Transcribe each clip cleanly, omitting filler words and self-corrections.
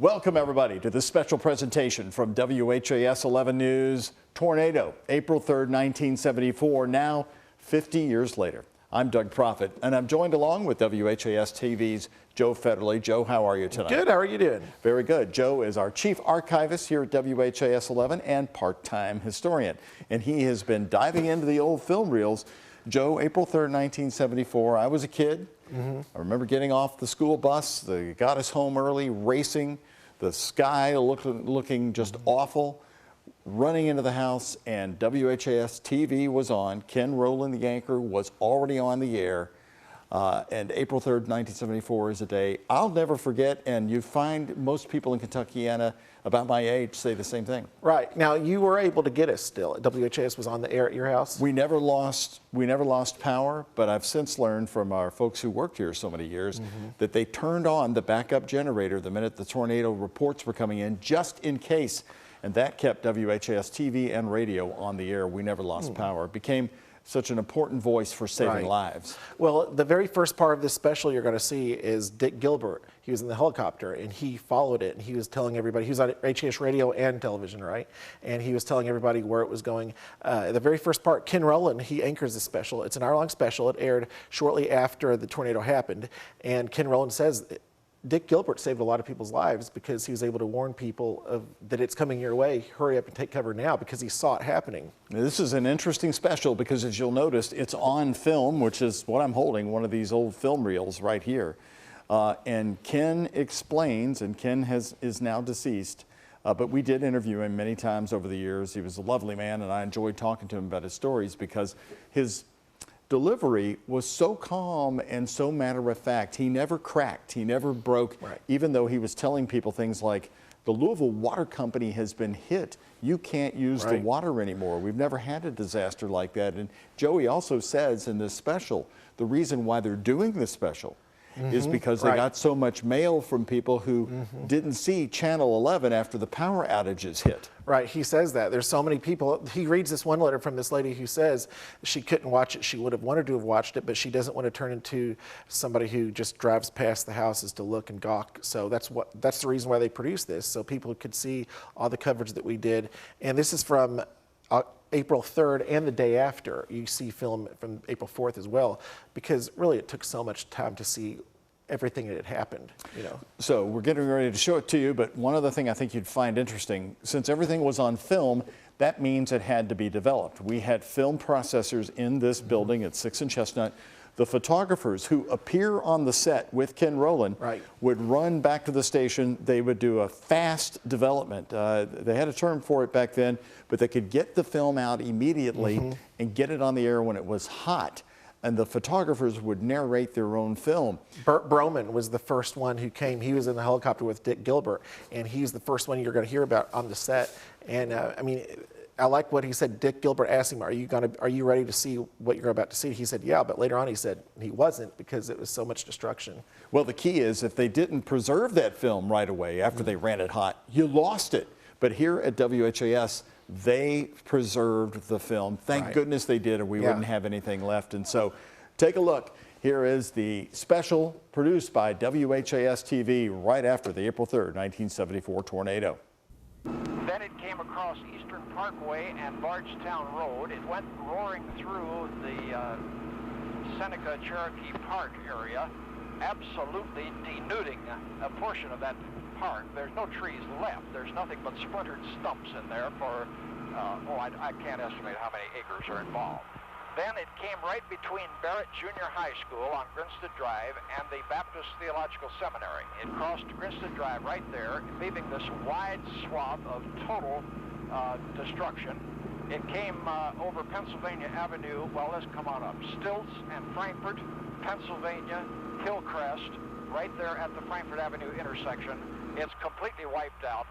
Welcome, everybody, to this special presentation from WHAS 11 News, Tornado, April 3rd, 1974, now 50 years later. I'm Doug Proffitt, and I'm joined along with WHAS TV's Joe Federley. Joe, how are you tonight? Good. How are you doing? Very good. Joe is our chief archivist here at WHAS 11 and part-time historian, and he has been diving into the old film reels. Joe, April 3rd, 1974, I was a kid. I remember getting off the school bus. They got us home early, racing, the sky looking just awful, running into the house, and WHAS TV was on. Ken Rowland, the anchor, was already on the air. And April 3rd, 1974 is a day I'll never forget, and you find most people in Kentuckiana about my age say the same thing. Right. Now, you were able to get us still. WHAS was on the air at your house? We never lost power, but I've since learned from our folks who worked here so many years that they turned on the backup generator the minute the tornado reports were coming in, just in case, and that kept WHAS TV and radio on the air. We never lost power. It became such an important voice for saving lives. Well, the very first part of this special you're going to see is Dick Gilbert. He was in the helicopter, and he followed it, and he was telling everybody, he was on HAS radio and television, right? And he was telling everybody where it was going. The very first part, Ken Rowland, he anchors the special. It's an hour-long special. It aired shortly after the tornado happened, and Ken Rowland says, Dick Gilbert saved a lot of people's lives because he was able to warn people that it's coming your way, hurry up and take cover now, because he saw it happening. This is an interesting special because, as you'll notice, it's on film, which is what I'm holding, one of these old film reels right here. And Ken explains, and Ken is now deceased, but we did interview him many times over the years. He was a lovely man, and I enjoyed talking to him about his stories because his delivery was so calm and so matter-of-fact. He never cracked, he never broke, even though he was telling people things like, the Louisville Water Company has been hit. You can't use the water anymore. We've never had a disaster like that. And Joey also says in this special, the reason why they're doing this special is because they got so much mail from people who didn't see Channel 11 after the power outages hit. Right, he says that. There's so many people. He reads this one letter from this lady who says she couldn't watch it. She would have wanted to have watched it, but she doesn't want to turn into somebody who just drives past the houses to look and gawk. So that's the reason why they produced this, so people could see all the coverage that we did. And this is from April 3rd and the day after. You see film from April 4th as well, because really it took so much time to see everything that had happened, you know. So we're getting ready to show it to you, but one other thing I think you'd find interesting, since everything was on film, that means it had to be developed. We had film processors in this building at 6th and Chestnut. The photographers who appear on the set with Ken Rowland would run back to the station. They would do a fast development. They had a term for it back then, but they could get the film out immediately and get it on the air when it was hot. And the photographers would narrate their own film. Burt Broman was the first one who came. He was in the helicopter with Dick Gilbert, and he's the first one you're going to hear about on the set. And I mean, I like what he said. Dick Gilbert asked him, "Are you ready to see what you're about to see?" He said, "Yeah," but later on he said he wasn't because it was so much destruction. Well, the key is if they didn't preserve that film right away after they ran it hot, you lost it. But here at WHAS, they preserved the film. Thank goodness they did, or we wouldn't have anything left. And so take a look. Here is the special produced by WHAS TV right after the April 3rd, 1974 tornado. Then it came across Eastern Parkway and Bardstown Road. It went roaring through the Seneca Cherokee Park area, absolutely denuding a portion of that park. There's no trees left. There's nothing but splintered stumps in there for, I can't estimate how many acres are involved. Then it came right between Barrett Junior High School on Grinstead Drive and the Baptist Theological Seminary. It crossed Grinstead Drive right there, leaving this wide swath of total destruction. It came over Pennsylvania Avenue, well, let's come on up, Stilts and Frankfort, Pennsylvania, Hillcrest, right there at the Frankfort Avenue intersection. It's completely wiped out.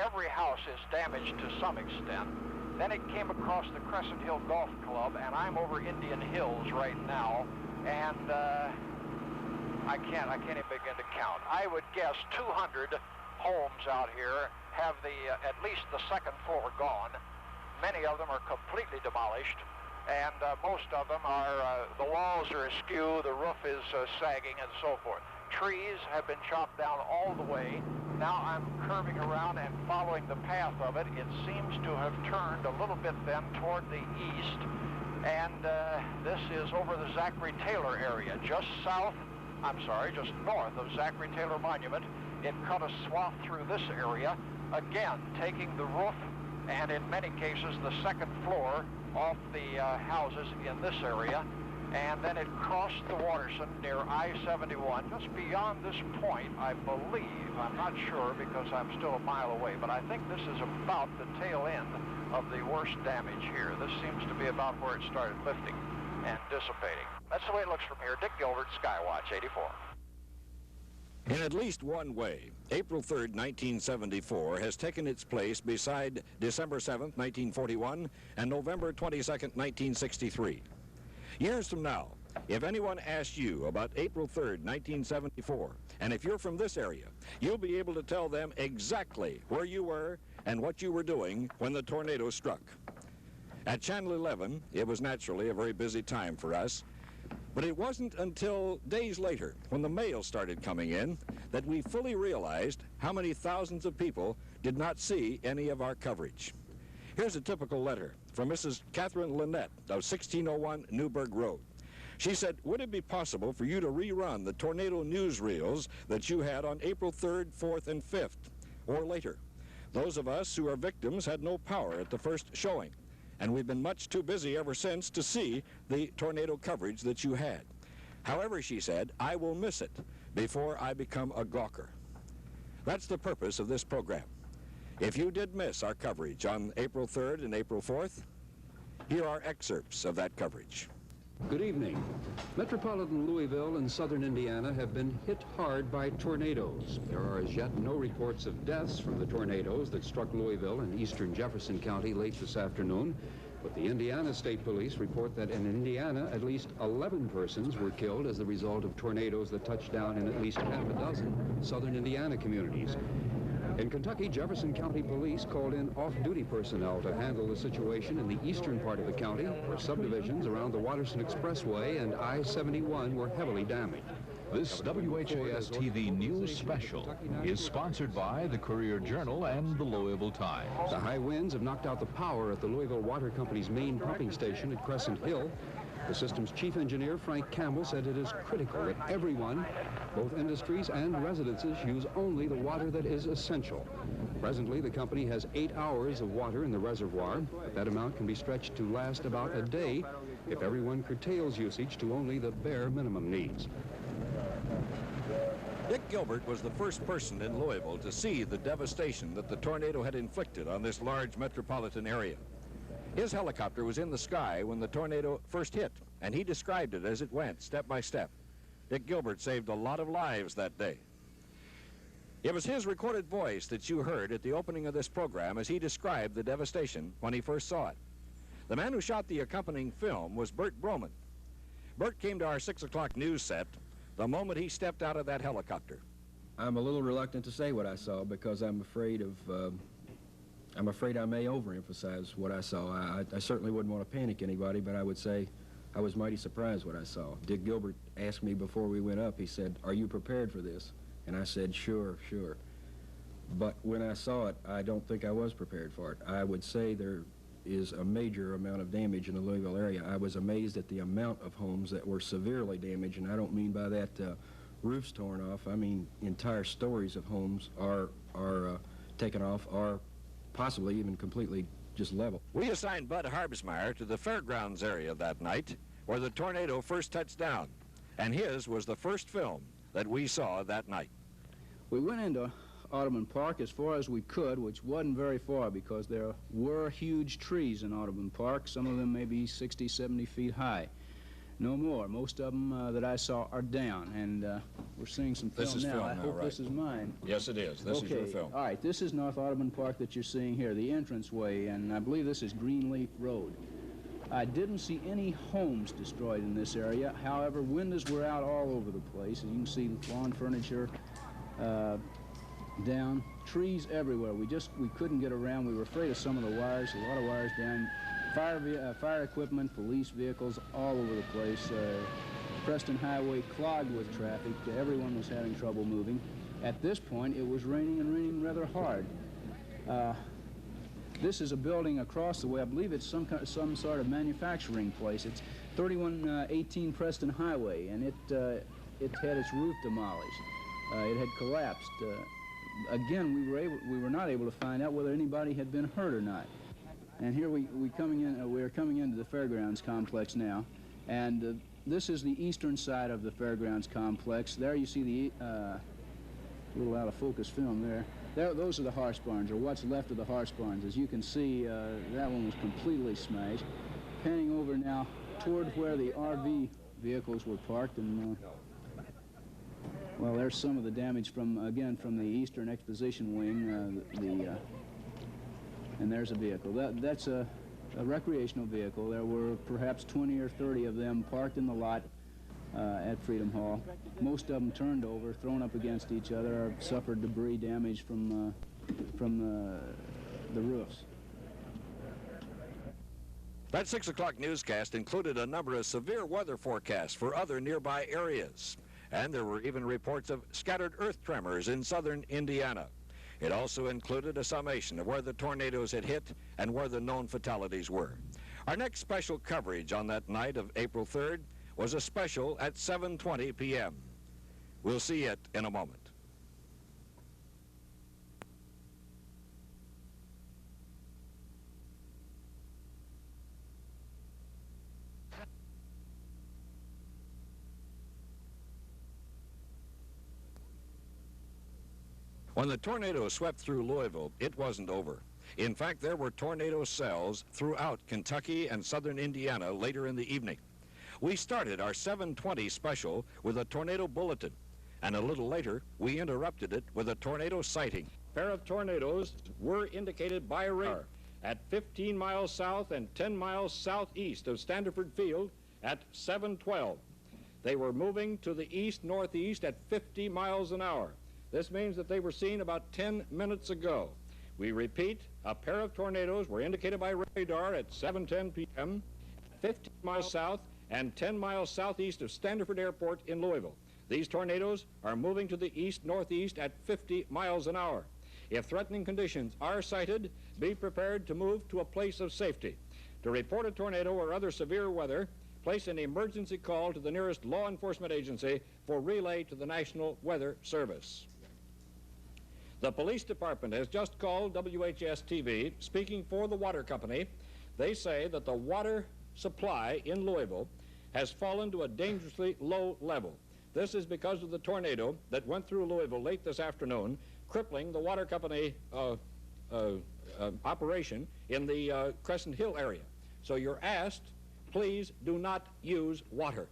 Every house is damaged to some extent. Then it came across the Crescent Hill Golf Club, and I'm over Indian Hills right now, and I can't even begin to count. I would guess 200 homes out here have at least the second floor gone. Many of them are completely demolished, and most of them are, the walls are askew, the roof is sagging, and so forth. Trees have been chopped down all the way. Now I'm curving around and following the path of it. It seems to have turned a little bit then toward the east. And this is over the Zachary Taylor area, just north of Zachary Taylor Monument. It cut a swath through this area, again taking the roof and in many cases the second floor off the houses in this area. And then it crossed the Waterson near I-71, just beyond this point, I believe. I'm not sure because I'm still a mile away, but I think this is about the tail end of the worst damage here. This seems to be about where it started lifting and dissipating. That's the way it looks from here. Dick Gilbert, Skywatch 84. In at least one way, April 3rd, 1974 has taken its place beside December 7th, 1941 and November 22nd, 1963. Years from now, if anyone asks you about April 3rd, 1974, and if you're from this area, you'll be able to tell them exactly where you were and what you were doing when the tornado struck. At Channel 11, it was naturally a very busy time for us, but it wasn't until days later, when the mail started coming in, that we fully realized how many thousands of people did not see any of our coverage. Here's a typical letter from Mrs. Catherine Lynette of 1601 Newburgh Road. She said, would it be possible for you to rerun the tornado newsreels that you had on April 3rd, 4th, and 5th, or later? Those of us who are victims had no power at the first showing, and we've been much too busy ever since to see the tornado coverage that you had. However, she said, I will miss it before I become a gawker. That's the purpose of this program. If you did miss our coverage on April 3rd and April 4th, here are excerpts of that coverage. Good evening. Metropolitan Louisville and southern Indiana have been hit hard by tornadoes. There are as yet no reports of deaths from the tornadoes that struck Louisville and eastern Jefferson County late this afternoon, but the Indiana State Police report that in Indiana at least 11 persons were killed as the result of tornadoes that touched down in at least half a dozen southern Indiana communities. In Kentucky, Jefferson County Police called in off-duty personnel to handle the situation in the eastern part of the county, where subdivisions around the Watterson Expressway and I-71 were heavily damaged. This WHAS TV news special is sponsored by the Courier-Journal and the Louisville Times. The high winds have knocked out the power at the Louisville Water Company's main pumping station at Crescent Hill. The system's chief engineer, Frank Campbell, said it is critical that everyone, both industries and residences, use only the water that is essential. Presently, the company has 8 hours of water in the reservoir, but that amount can be stretched to last about a day if everyone curtails usage to only the bare minimum needs. Dick Gilbert was the first person in Louisville to see the devastation that the tornado had inflicted on this large metropolitan area. His helicopter was in the sky when the tornado first hit, and he described it as it went, step by step. Dick Gilbert saved a lot of lives that day. It was his recorded voice that you heard at the opening of this program as he described the devastation when he first saw it. The man who shot the accompanying film was Bert Broman. Bert came to our 6 o'clock news set the moment he stepped out of that helicopter. I'm a little reluctant to say what I saw because I'm afraid I may overemphasize what I saw. I certainly wouldn't want to panic anybody, but I would say I was mighty surprised what I saw. Dick Gilbert asked me before we went up, he said, "Are you prepared for this?" And I said, sure. But when I saw it, I don't think I was prepared for it. I would say there is a major amount of damage in the Louisville area. I was amazed at the amount of homes that were severely damaged, and I don't mean by that roofs torn off. I mean entire stories of homes are taken off, or possibly even completely just level. We assigned Bud Harbsmeyer to the fairgrounds area that night where the tornado first touched down, and his was the first film that we saw that night. We went into Audubon Park as far as we could, which wasn't very far because there were huge trees in Audubon Park, some of them maybe 60, 70 feet high. No more. Most of them that I saw are down, and we're seeing some film now. This is film I now, hope right? This is mine. Yes, it is. This is your film. All right, this is North Audubon Park that you're seeing here, the entranceway, and I believe this is Greenleaf Road. I didn't see any homes destroyed in this area. However, windows were out all over the place. As you can see, lawn furniture down, trees everywhere. We couldn't get around. We were afraid of some of the wires, a lot of wires down. Fire equipment, police vehicles all over the place. Preston Highway clogged with traffic. Everyone was having trouble moving. At this point, it was raining and raining rather hard. This is a building across the way. I believe it's some sort of manufacturing place. It's 3118 Preston Highway, and it had its roof demolished. It had collapsed. Again, we were not able to find out whether anybody had been hurt or not. And here we're coming into the fairgrounds complex now, and this is the eastern side of the fairgrounds complex. There you see the little out of focus film there. Those are the horse barns, or what's left of the horse barns. As you can see, that one was completely smashed. Panning over now toward where the RV vehicles were parked, and well, there's some of the damage from the Eastern Exposition Wing. And there's a vehicle. That's a recreational vehicle. There were perhaps 20 or 30 of them parked in the lot at Freedom Hall. Most of them turned over, thrown up against each other, or suffered debris damage from the roofs. That 6 o'clock newscast included a number of severe weather forecasts for other nearby areas. And there were even reports of scattered earth tremors in southern Indiana. It also included a summation of where the tornadoes had hit and where the known fatalities were. Our next special coverage on that night of April 3rd was a special at 7:20 p.m. We'll see it in a moment. When the tornado swept through Louisville, it wasn't over. In fact, there were tornado cells throughout Kentucky and southern Indiana later in the evening. We started our 7:20 special with a tornado bulletin, and a little later, we interrupted it with a tornado sighting. A pair of tornadoes were indicated by radar at 15 miles south and 10 miles southeast of Standiford Field at 7:12. They were moving to the east-northeast at 50 miles an hour. This means that they were seen about 10 minutes ago. We repeat, a pair of tornadoes were indicated by radar at 7:10 p.m., 15 miles south and 10 miles southeast of Standiford Airport in Louisville. These tornadoes are moving to the east-northeast at 50 miles an hour. If threatening conditions are cited, be prepared to move to a place of safety. To report a tornado or other severe weather, place an emergency call to the nearest law enforcement agency for relay to the National Weather Service. The police department has just called WHAS-TV, speaking for the water company. They say that the water supply in Louisville has fallen to a dangerously low level. This is because of the tornado that went through Louisville late this afternoon, crippling the water company operation in the Crescent Hill area. So you're asked, please do not use water.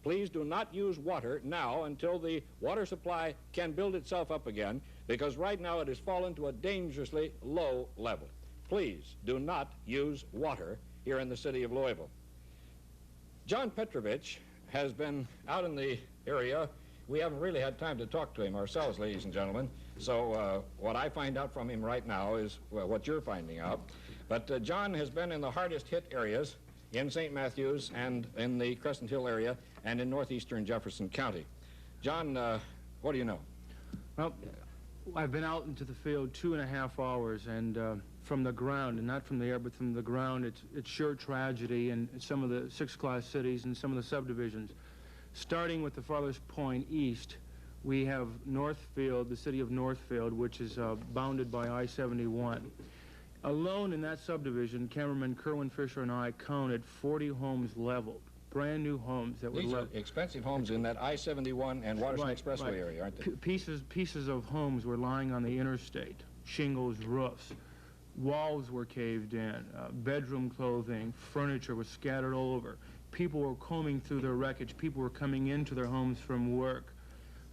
Please do not use water now until the water supply can build itself up again, because right now it has fallen to a dangerously low level. Please do not use water here in the city of Louisville. John Petrovich has been out in the area. We haven't really had time to talk to him ourselves, ladies and gentlemen. So what I find out from him right now is what you're finding out. But John has been in the hardest hit areas in St. Matthews and in the Crescent Hill area and in northeastern Jefferson County. John, what do you know? Well, I've been out into the field 2.5 hours, and from the ground, and not from the air, but from the ground, it's sure tragedy in some of the 6th-class cities and some of the subdivisions. Starting with the farthest point east, we have Northfield, the city of Northfield, which is bounded by I-71. Alone in that subdivision, cameraman Kerwin Fisher and I counted 40 homes leveled, brand new homes that were leveled. These are expensive homes in that I-71 and Waterson Expressway area, aren't they? Pieces of homes were lying on the interstate, shingles, roofs. Walls were caved in, bedroom clothing, furniture was scattered all over. People were combing through their wreckage. People were coming into their homes from work.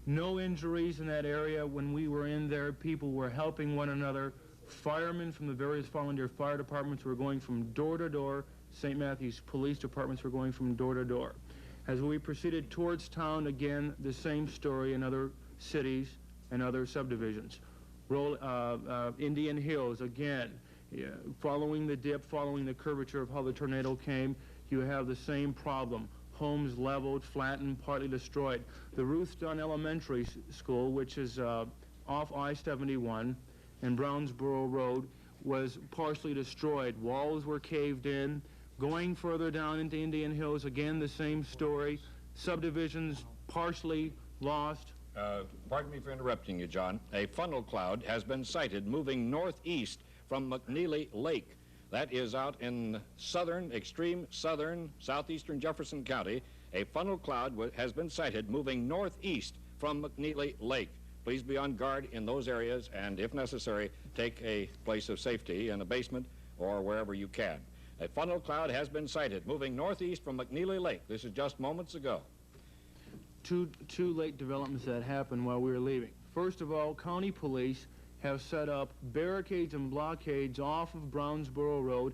No injuries in that area. When we were in there, people were helping one another. Firemen from the various volunteer fire departments were going from door to door. St. Matthews police departments were going from door to door. As we proceeded towards town, again, the same story in other cities and other subdivisions. Indian Hills, again, following the dip, following the curvature of how the tornado came, you have the same problem. homes leveled, flattened, partly destroyed. The Ruth Dunn Elementary School, which is off I-71 and Brownsboro Road, was partially destroyed. Walls were caved in. Going further down into Indian Hills, again, the same story. Subdivisions partially lost. Pardon me for interrupting you, John. A funnel cloud has been sighted moving northeast from McNeely Lake. That is out in southern, extreme southern, southeastern Jefferson County. A funnel cloud has been sighted moving northeast from McNeely Lake. Please be on guard in those areas and, if necessary, take a place of safety in a basement or wherever you can. A funnel cloud has been sighted moving northeast from McNeely Lake. This is just moments ago. Two late developments that happened while we were leaving. First of all, county police have set up barricades and blockades off of Brownsboro Road,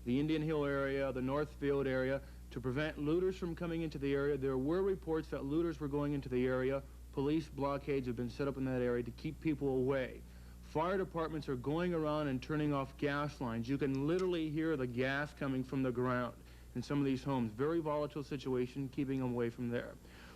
the Indian Hill area, the Northfield area, to prevent looters from coming into the area. There were reports that looters were going into the area. Police blockades have been set up in that area to keep people away. Fire departments are going around and turning off gas lines. You can literally hear the gas coming from the ground in some of these homes. Very volatile situation, keeping them away from there.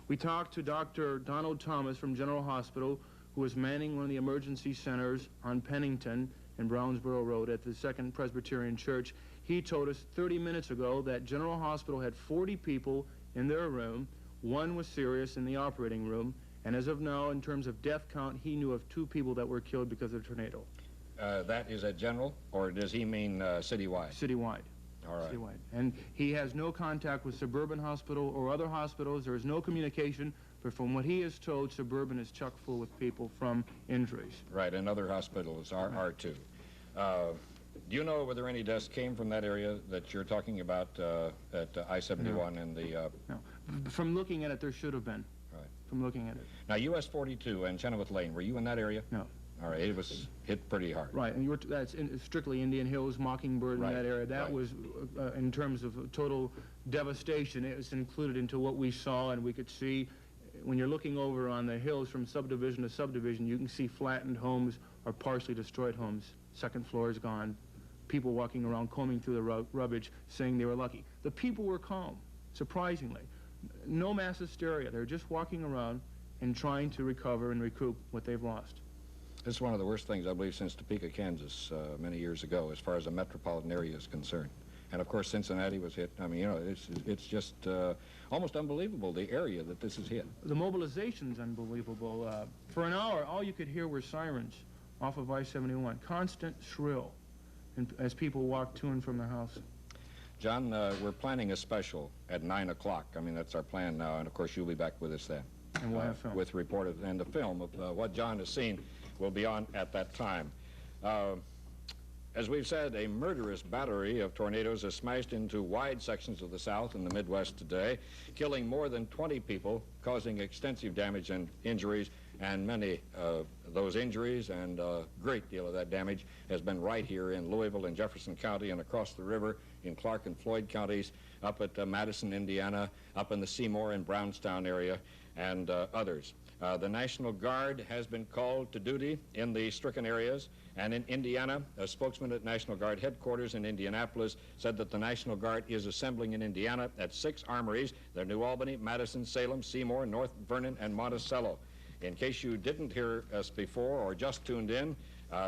We talked to Dr. Donald Thomas from General Hospital, who was manning one of the emergency centers on Pennington and Brownsboro Road at the Second Presbyterian Church. He told us 30 minutes ago that General Hospital had 40 people in their room. One was serious in the operating room. And as of now, in terms of death count, he knew of 2 people that were killed because of the tornado. That is at General, or does he mean citywide? Citywide. All right. Citywide. And he has no contact with Suburban Hospital or other hospitals. There is no communication, but from what he is told, Suburban is chock full with people from injuries. Right, and other hospitals are too. Do you know whether any deaths came from that area that you're talking about at I-71 and the... No. From looking at it, there should have been. Right. From looking at it. Now, US 42 and Chenoweth Lane, were you in that area? No. All right, it was hit pretty hard. Right, and that's strictly Indian Hills, Mockingbird, Right, in that area. That right. was, in terms of total devastation, it was included into what we saw, and we could see, when you're looking over on the hills from subdivision to subdivision, you can see flattened homes or partially destroyed homes. Second floor is gone. People walking around, combing through the rubbish, saying they were lucky. The people were calm, surprisingly. No mass hysteria. They're just walking around and trying to recover and recoup what they've lost. This is one of the worst things, I believe, since Topeka, Kansas, many years ago, as far as the metropolitan area is concerned. And, of course, Cincinnati was hit. I mean, you know, it's just almost unbelievable, the area that this has hit. The mobilization's unbelievable. For an hour, all you could hear were sirens off of I-71, constant shrill, as people walked to and from their house. John, we're planning a special at 9 o'clock. I mean, that's our plan now, and, of course, you'll be back with us then. And we'll have film. With report of, and the film of what John has seen will be on at that time. As we've said, a murderous battery of tornadoes has smashed into wide sections of the South and the Midwest today, killing more than 20 people, causing extensive damage and injuries, and many of those injuries and a great deal of that damage has been right here in Louisville and Jefferson County and across the river in Clark and Floyd counties, up at Madison, Indiana, up in the Seymour and Brownstown area, and others. The National Guard has been called to duty in the stricken areas, and in Indiana, a spokesman at National Guard headquarters in Indianapolis said that the National Guard is assembling in Indiana at 6 armories. They're New Albany, Madison, Salem, Seymour, North Vernon, and Monticello. In case you didn't hear us before or just tuned in,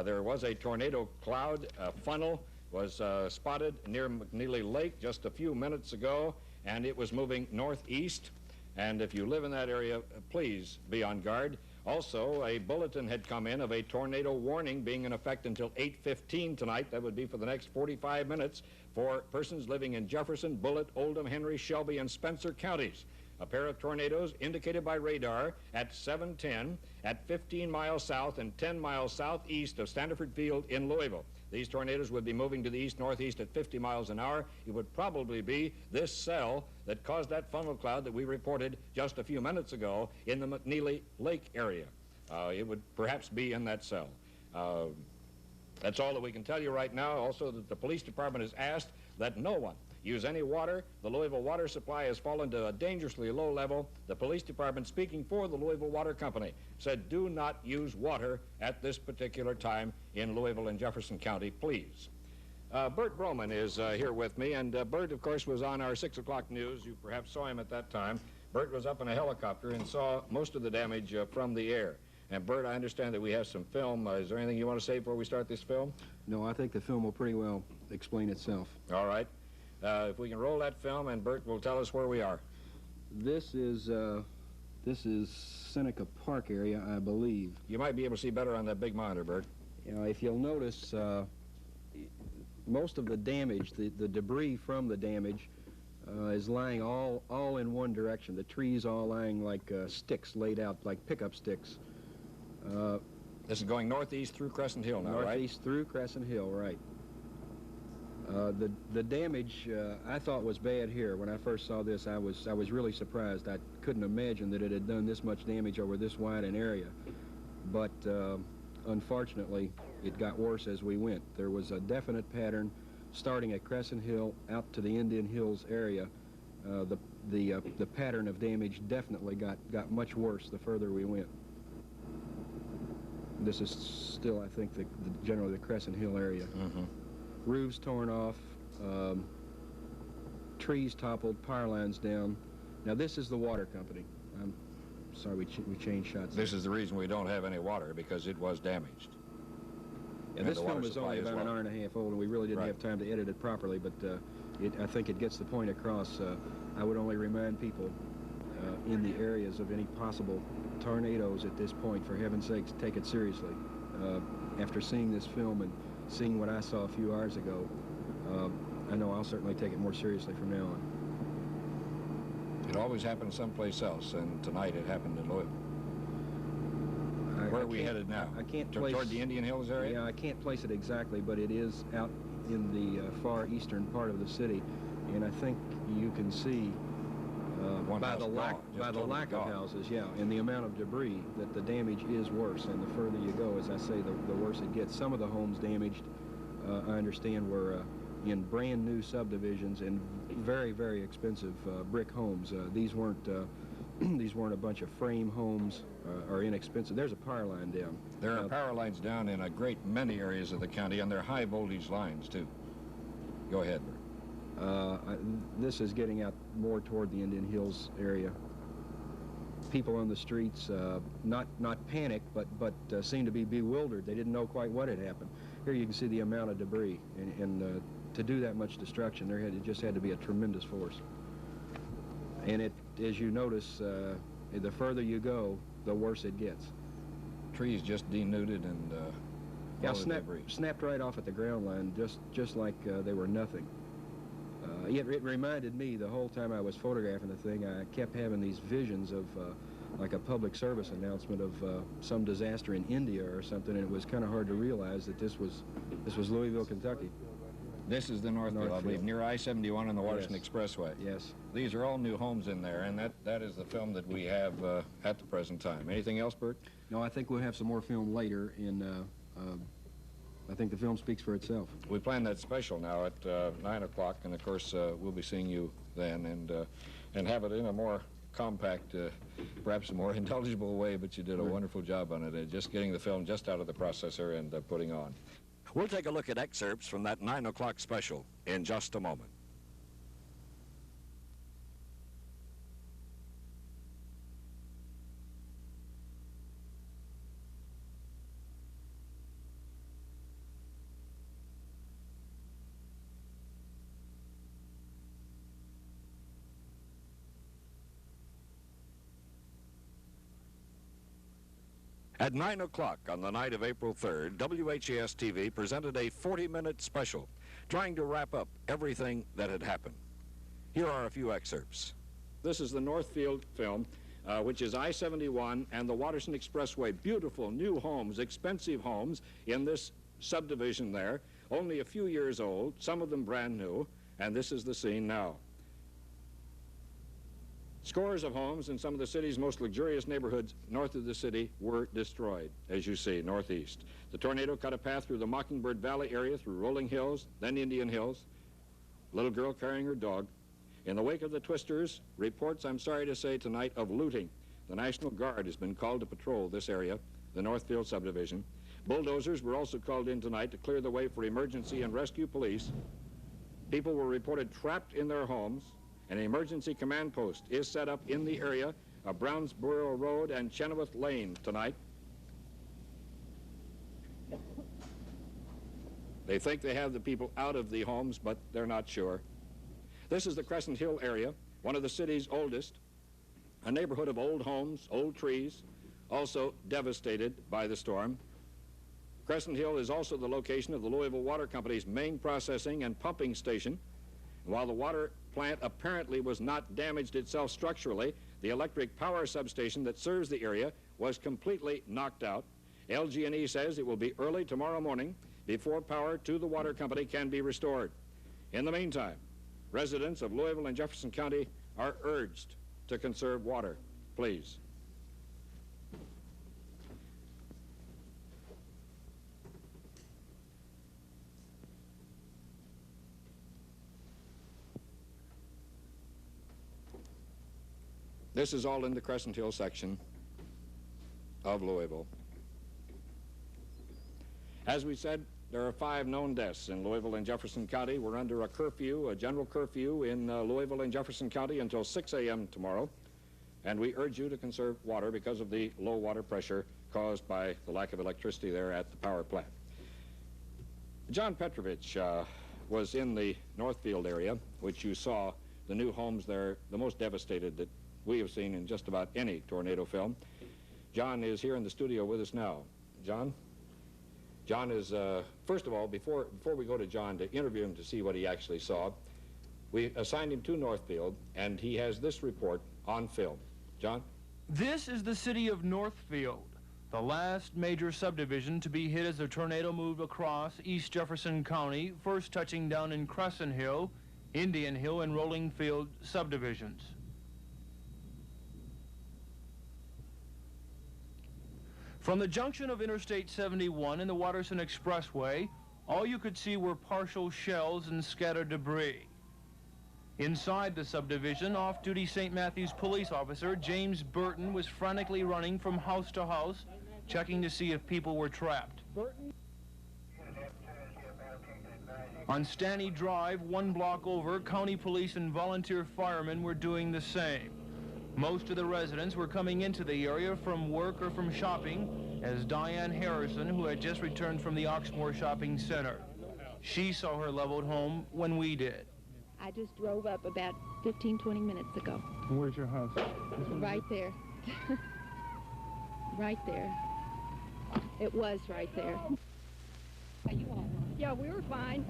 there was a tornado cloud. A funnel was spotted near McNeely Lake just a few minutes ago, and it was moving northeast. And if you live in that area, please be on guard. Also, a bulletin had come in of a tornado warning being in effect until 8:15 tonight. That would be for the next 45 minutes for persons living in Jefferson, Bullitt, Oldham, Henry, Shelby, and Spencer counties. A pair of tornadoes indicated by radar at 7:10 at 15 miles south and 10 miles southeast of Standiford Field in Louisville. These tornadoes would be moving to the east-northeast at 50 miles an hour. It would probably be this cell that caused that funnel cloud that we reported just a few minutes ago in the McNeely Lake area. It would perhaps be in that cell. That's all that we can tell you right now. Also, that the police department has asked that no one use any water. The Louisville water supply has fallen to a dangerously low level. The police department, speaking for the Louisville Water Company, said do not use water at this particular time in Louisville and Jefferson County, please. Bert Broman is here with me, and Bert, of course, was on our 6 o'clock news. You perhaps saw him at that time. Bert was up in a helicopter and saw most of the damage from the air. And Bert, I understand that we have some film. Is there anything you want to say before we start this film? No, I think the film will pretty well explain itself. All right. If we can roll that film, and Bert will tell us where we are. This is Seneca Park area, I believe. You might be able to see better on that big monitor, Bert. You know, if you'll notice, most of the damage, the debris from the damage, is lying all in one direction. The trees all lying like sticks laid out, like pickup sticks. This is going northeast through Crescent Hill now, right? Northeast through Crescent Hill, right. The damage I thought was bad here. When I first saw this, I was really surprised. I couldn't imagine that it had done this much damage over this wide an area. But unfortunately, it got worse as we went. There was a definite pattern starting at Crescent Hill out to the Indian Hills area. The pattern of damage definitely got much worse the further we went. This is still, I think, generally the Crescent Hill area. Mm-hmm. Roofs torn off, trees toppled, power lines down. Now this is the water company. I'm sorry we changed shots. This is the reason we don't have any water, because it was damaged. Yeah, this film is only about an hour and a half old, and we really didn't have time to edit it properly, but I think it gets the point across. I would only remind people in the areas of any possible tornadoes at this point, for heaven's sakes, take it seriously. After seeing this film and seeing what I saw a few hours ago, I know I'll certainly take it more seriously from now on. It always happens someplace else, and tonight it happened in Louisville. Where are we headed now? I can't place... Toward the Indian Hills area? Yeah, I can't place it exactly, but it is out in the far eastern part of the city, and I think you can see by the lack of houses, yeah, and the amount of debris, that the damage is worse, and the further you go, as I say, the worse it gets. Some of the homes damaged, I understand, were in brand new subdivisions and very, very expensive brick homes. These weren't a bunch of frame homes or inexpensive. There's a power line down. There are power lines down in a great many areas of the county, and they're high voltage lines too. Go ahead, Bert. This is getting out more toward the Indian Hills area. People on the streets, not panicked, but seemed to be bewildered. They didn't know quite what had happened. Here you can see the amount of debris, and to do that much destruction, it just had to be a tremendous force. And as you notice, the further you go, the worse it gets. Trees just denuded and yeah, snapped right off at the ground line, just like they were nothing. It reminded me, the whole time I was photographing the thing, I kept having these visions of like a public service announcement of some disaster in India or something, and it was kind of hard to realize that this was Louisville, Kentucky. This is the Northfield, I believe, near I-71 and the Washington Expressway. Yes. These are all new homes in there, and that is the film that we have at the present time. Anything else, Bert? No, I think we'll have some more film later, and I think the film speaks for itself. We plan that special now at 9 o'clock, and of course we'll be seeing you then, and have it in a more compact, perhaps a more intelligible way, but you did a wonderful job on it, just getting the film just out of the processor and putting on. We'll take a look at excerpts from that 9 o'clock special in just a moment. At 9 o'clock on the night of April 3rd, WHAS-TV presented a 40-minute special trying to wrap up everything that had happened. Here are a few excerpts. This is the Northfield film, which is I-71 and the Watterson Expressway. Beautiful new homes, expensive homes in this subdivision there, only a few years old, some of them brand new, and this is the scene now. Scores of homes in some of the city's most luxurious neighborhoods north of the city were destroyed, as you see, northeast. The tornado cut a path through the Mockingbird Valley area, through Rolling Hills, then Indian Hills. A little girl carrying her dog. In the wake of the twisters, reports, I'm sorry to say tonight, of looting. The National Guard has been called to patrol this area, the Northfield subdivision. Bulldozers were also called in tonight to clear the way for emergency and rescue police. People were reported trapped in their homes. An emergency command post is set up in the area of Brownsboro Road and Chenoweth Lane tonight. They think they have the people out of the homes, but they're not sure. This is the Crescent Hill area, one of the city's oldest, a neighborhood of old homes, old trees, also devastated by the storm. Crescent Hill is also the location of the Louisville Water Company's main processing and pumping station. While the water plant apparently was not damaged itself structurally, the electric power substation that serves the area was completely knocked out. LG&E says it will be early tomorrow morning before power to the water company can be restored. In the meantime, residents of Louisville and Jefferson County are urged to conserve water. Please. This is all in the Crescent Hill section of Louisville. As we said, there are 5 known deaths in Louisville and Jefferson County. We're under a curfew, a general curfew in Louisville and Jefferson County until 6 a.m. tomorrow. And we urge you to conserve water because of the low water pressure caused by the lack of electricity there at the power plant. John Petrovich was in the Northfield area, which you saw the new homes there, the most devastated that we have seen in just about any tornado film. John is here in the studio with us now. John? John is, first of all, before we go to John to interview him to see what he actually saw, we assigned him to Northfield, and he has this report on film. John? This is the city of Northfield, the last major subdivision to be hit as the tornado moved across East Jefferson County, first touching down in Crescent Hill, Indian Hill, and Rolling Field subdivisions. From the junction of Interstate 71 and the Watterson Expressway, all you could see were partial shells and scattered debris. Inside the subdivision, off-duty St. Matthews police officer James Burton was frantically running from house to house, checking to see if people were trapped. On Stanley Drive, 1 block over, county police and volunteer firemen were doing the same. Most of the residents were coming into the area from work or from shopping, as Diane Harrison, who had just returned from the Oxmoor Shopping Center. She saw her leveled home when we did. I just drove up about 15, 20 minutes ago. Where's your house? Right there. Right there. It was right there. Yeah, we were fine.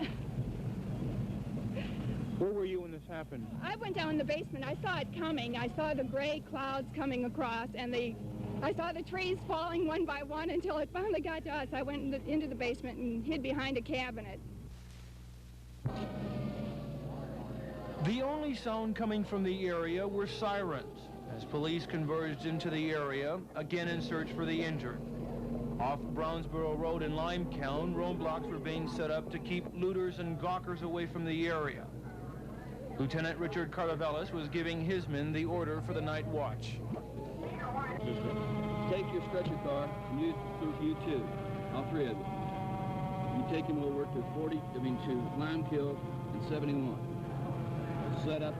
Where were you when this happened? I went down in the basement. I saw it coming. I saw the gray clouds coming across, and I saw the trees falling one by one until it finally got to us. I went into the basement and hid behind a cabinet. The only sound coming from the area were sirens, as police converged into the area, again in search for the injured. Off Brownsboro Road in Limetown, roadblocks were being set up to keep looters and gawkers away from the area. Lieutenant Richard Carlavelis was giving his men the order for the night watch. Take your stretcher car, and you two, all 3 of you. You take him over to to Limekiln and 71. Set up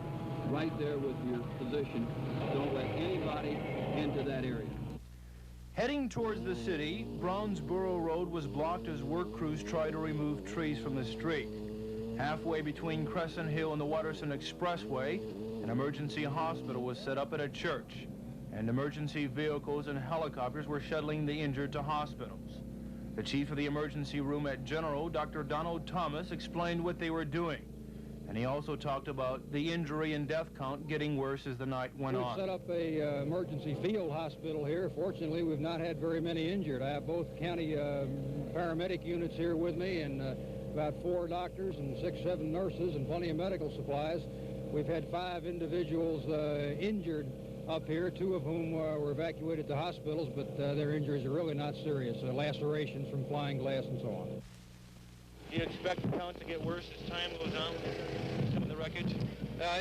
right there with your position. Don't let anybody into that area. Heading towards the city, Brownsboro Road was blocked as work crews tried to remove trees from the street. Halfway between Crescent Hill and the Watterson Expressway, an emergency hospital was set up at a church, and emergency vehicles and helicopters were shuttling the injured to hospitals. The chief of the emergency room at General, Dr. Donald Thomas, explained what they were doing, and he also talked about the injury and death count getting worse as the night went on. We've set up a emergency field hospital here. Fortunately, we've not had very many injured. I have both county paramedic units here with me, and about 4 doctors and 6, 7 nurses and plenty of medical supplies. We've had 5 individuals injured up here, 2 of whom were evacuated to hospitals, but their injuries are really not serious. Lacerations from flying glass and so on. Do you expect the count to get worse as time goes on with some of the wreckage?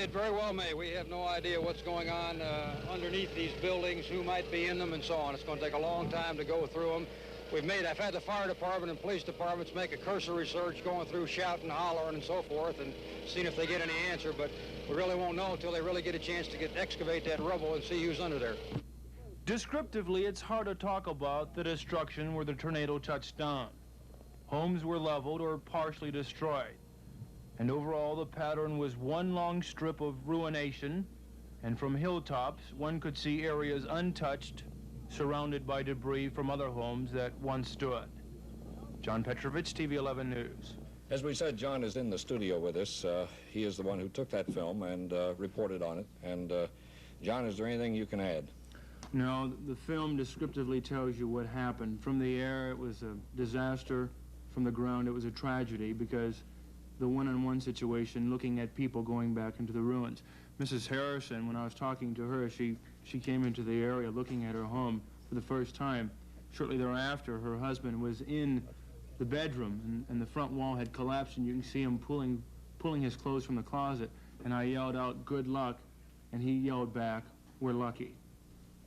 It very well may. We have no idea what's going on underneath these buildings, who might be in them, and so on. It's going to take a long time to go through them. I've had the fire department and police departments make a cursory search, going through shouting, hollering, and so forth, and seeing if they get any answer, but we really won't know until they really get a chance to excavate that rubble and see who's under there. Descriptively, it's hard to talk about the destruction where the tornado touched down. Homes were leveled or partially destroyed. And overall, the pattern was one long strip of ruination, and from hilltops, one could see areas untouched, surrounded by debris from other homes that once stood. John Petrovich, TV 11 News. As we said, John is in the studio with us. He is the one who took that film and reported on it. And John, is there anything you can add? No, the film descriptively tells you what happened. From the air, it was a disaster. From the ground, it was a tragedy, because the one-on-one situation, looking at people going back into the ruins. Mrs. Harrison, when I was talking to her, she came into the area looking at her home for the first time. Shortly thereafter, her husband was in the bedroom, and the front wall had collapsed, and you can see him pulling his clothes from the closet. And I yelled out, "Good luck," and he yelled back, "We're lucky."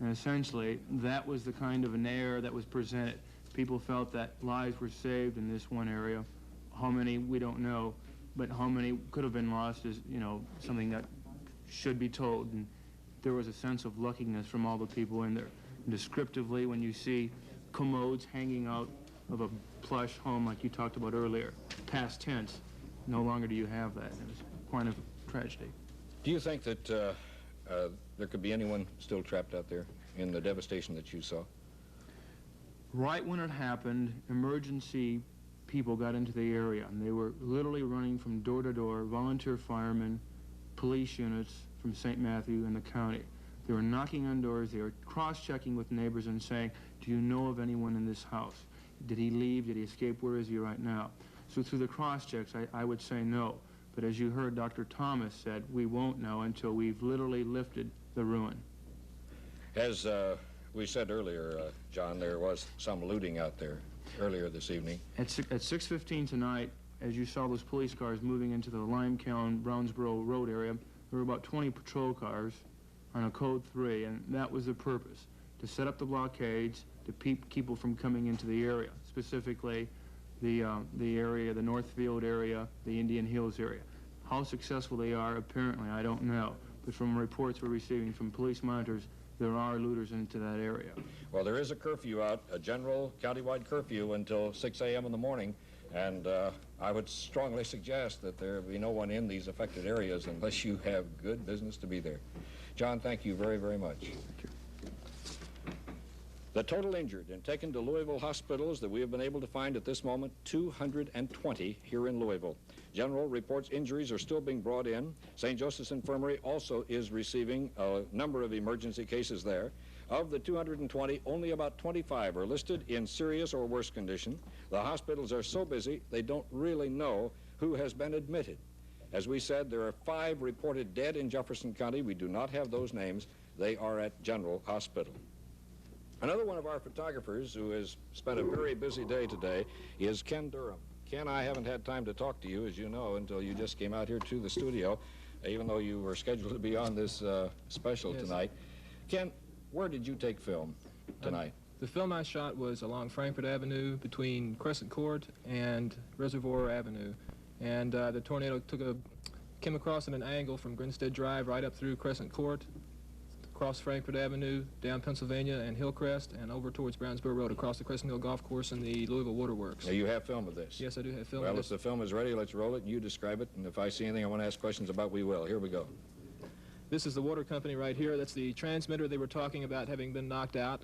And essentially, that was the kind of an air that was presented. People felt that lives were saved in this one area. How many, we don't know, but how many could have been lost is, you know, something that should be told. And there was a sense of luckiness from all the people in there. And descriptively, when you see commodes hanging out of a plush home like you talked about earlier, past tense, no longer do you have that. And it was quite a tragedy. Do you think that there could be anyone still trapped out there in the devastation that you saw? Right when it happened, emergency people got into the area, and they were literally running from door to door, volunteer firemen, police units from St. Matthew and the county. They were knocking on doors, they were cross-checking with neighbors and saying, "Do you know of anyone in this house? Did he leave? Did he escape? Where is he right now?" So through the cross-checks, I would say no. But as you heard Dr. Thomas said, we won't know until we've literally lifted the ruin. As we said earlier, John, there was some looting out there earlier this evening. At 6:15 tonight, as you saw those police cars moving into the Limekiln, Brownsboro Road area, there were about 20 patrol cars on a Code 3, and that was the purpose, to set up the blockades, to keep people from coming into the area, specifically the area, the Northfield area, the Indian Hills area. How successful they are, apparently, I don't know. But from reports we're receiving from police monitors, there are looters into that area. Well, there is a curfew out, a general countywide curfew until 6 a.m. in the morning, and I would strongly suggest that there be no one in these affected areas unless you have good business to be there. John, thank you very, very much. Thank you. The total injured and taken to Louisville hospitals that we have been able to find at this moment, 220 here in Louisville. General reports injuries are still being brought in. St. Joseph's Infirmary also is receiving a number of emergency cases there. Of the 220, only about 25 are listed in serious or worse condition. The hospitals are so busy, they don't really know who has been admitted. As we said, there are 5 reported dead in Jefferson County. We do not have those names. They are at General Hospital. Another one of our photographers who has spent a very busy day today is Ken Durham. Ken, I haven't had time to talk to you, as you know, until you just came out here to the studio, even though you were scheduled to be on this special tonight. Ken, where did you take film tonight? The film I shot was along Frankfort Avenue between Crescent Court and Reservoir Avenue. And the tornado came across at an angle from Grinstead Drive right up through Crescent Court, across Frankfort Avenue, down Pennsylvania and Hillcrest, and over towards Brownsboro Road, across the Crescent Hill Golf Course and the Louisville Waterworks. Now, you have film of this? Yes, I do have film of of this. this. Well, if the film is ready, let's roll it, and you describe it, and if I see anything I want to ask questions about, we will. Here we go. This is the water company right here. That's the transmitter they were talking about having been knocked out.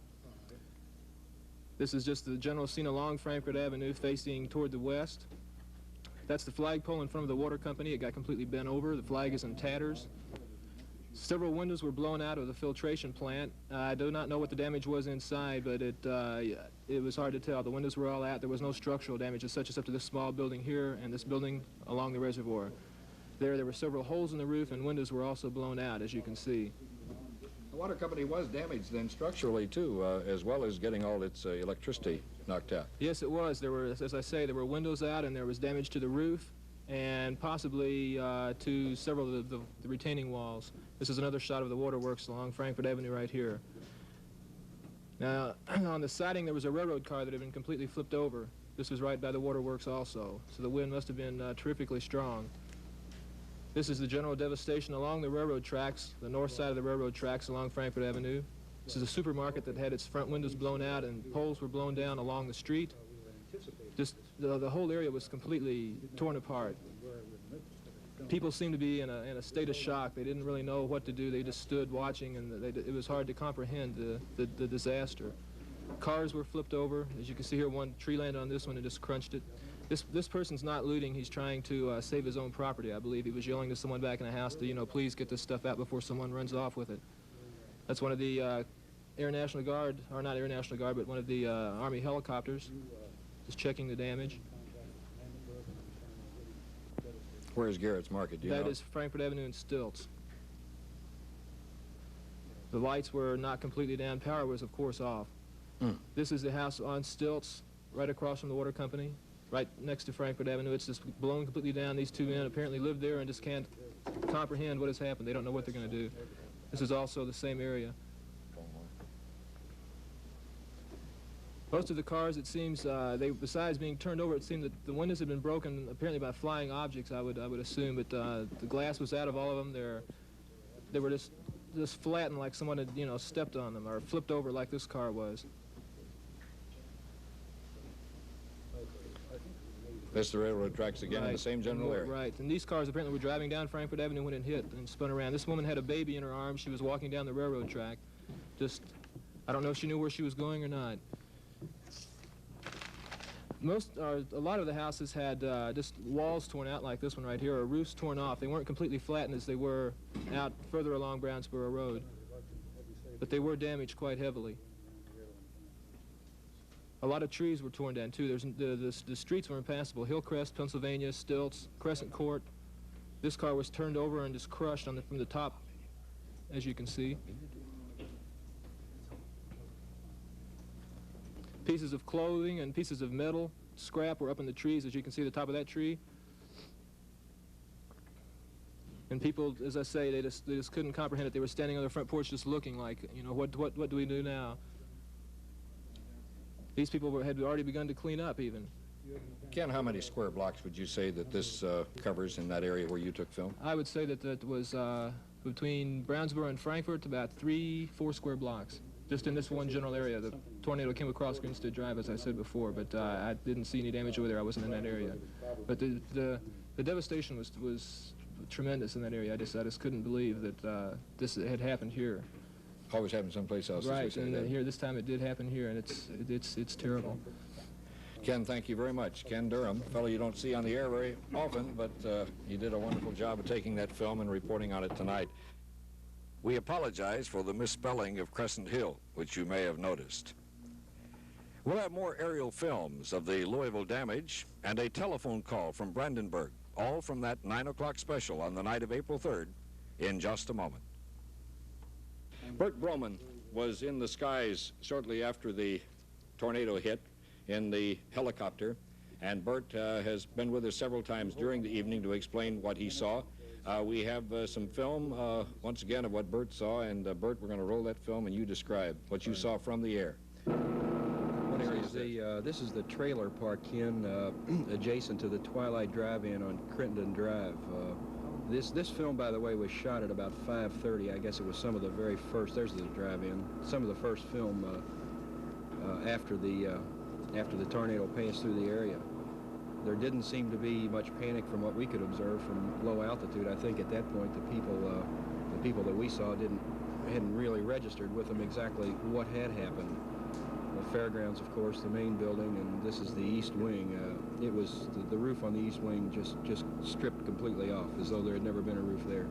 This is just the general scene along Frankfort Avenue facing toward the west. That's the flagpole in front of the water company. It got completely bent over. The flag is in tatters. Several windows were blown out of the filtration plant. I do not know what the damage was inside, but it was hard to tell. The windows were all out. There was no structural damage as such, except to this small building here and this building along the reservoir. There were several holes in the roof, and windows were also blown out, as you can see. The water company was damaged then structurally, too, as well as getting all its electricity knocked out. Yes, it was. There were, as I say, there were windows out, and there was damage to the roof and possibly to several of the retaining walls. This is another shot of the waterworks along Frankfort Avenue right here. Now, on the siding, there was a railroad car that had been completely flipped over. This was right by the waterworks also, so the wind must have been terrifically strong. This is the general devastation along the railroad tracks, the north side of the railroad tracks along Frankfort Avenue. This is a supermarket that had its front windows blown out and poles were blown down along the street. Just the whole area was completely torn apart. People seemed to be in a state of shock. They didn't really know what to do. They just stood watching, and it was hard to comprehend the disaster. Cars were flipped over. As you can see here, one tree landed on this one and just crunched it. This person's not looting. He's trying to save his own property, I believe. He was yelling to someone back in the house to, you know, please get this stuff out before someone runs off with it. That's one of the Air National Guard, or not Air National Guard, but one of the Army helicopters, just checking the damage. Where is Garrett's Market? Do you know? That is Frankfort Avenue and Stilts. The lights were not completely down. Power was, of course, off. This is the house on stilts, right across from the water company, right next to Frankfort Avenue. It's just blown completely down. These two men apparently live there and just can't comprehend what has happened. They don't know what they're going to do. This is also the same area. Most of the cars, it seems, besides being turned over, it seemed that the windows had been broken apparently by flying objects, I would assume, but the glass was out of all of them. They were just flattened like someone had, you know, stepped on them or flipped over like this car was. That's the railroad tracks again in the same general area. Right, and these cars apparently were driving down Frankfort Avenue when it hit and spun around. This woman had a baby in her arms. She was walking down the railroad track. I don't know if she knew where she was going or not. A lot of the houses had just walls torn out like this one right here, or roofs torn off. They weren't completely flattened as they were out further along Brownsboro Road, but they were damaged quite heavily. A lot of trees were torn down too. The streets were impassable. Hillcrest, Pennsylvania, Stilts, Crescent Court. This car was turned over and just crushed from the top, as you can see. Pieces of clothing and pieces of metal, scrap were up in the trees, as you can see the top of that tree. And people, as I say, they just couldn't comprehend it. They were standing on their front porch just looking like, you know, what do we do now? These people had already begun to clean up even. Ken, how many square blocks would you say that this covers in that area where you took film? I would say that it was between Brownsboro and Frankfort, about 3-4 square blocks. Just in this one general area. The tornado came across Grinstead Drive, as I said before, but I didn't see any damage over there. I wasn't in that area. But the devastation was tremendous in that area. I just couldn't believe that this had happened here. Always happened someplace else. Right, and here this time it did happen here, and it's terrible. Ken, thank you very much. Ken Durham, a fellow you don't see on the air very often, but you did a wonderful job of taking that film and reporting on it tonight. We apologize for the misspelling of Crescent Hill, which you may have noticed. We'll have more aerial films of the Louisville damage and a telephone call from Brandenburg, all from that 9 o'clock special on the night of April 3rd, in just a moment. Bert Broman was in the skies shortly after the tornado hit in the helicopter, and Bert has been with us several times during the evening to explain what he saw. We have some film, once again, of what Bert saw, and Bert, we're going to roll that film, and you describe what you saw from the air. What area is this? This is the trailer park, Ken, adjacent to the Twilight Drive-In on Crittenden Drive. This film, by the way, was shot at about 5:30. I guess it was some of the very first, there's the drive-in, some of the first film after the tornado passed through the area. There didn't seem to be much panic from what we could observe from low altitude. I think at that point the people that we saw hadn't really registered with them exactly what had happened. The fairgrounds, of course, the main building, and this is the east wing. It was the roof on the east wing just stripped completely off, as though there had never been a roof there.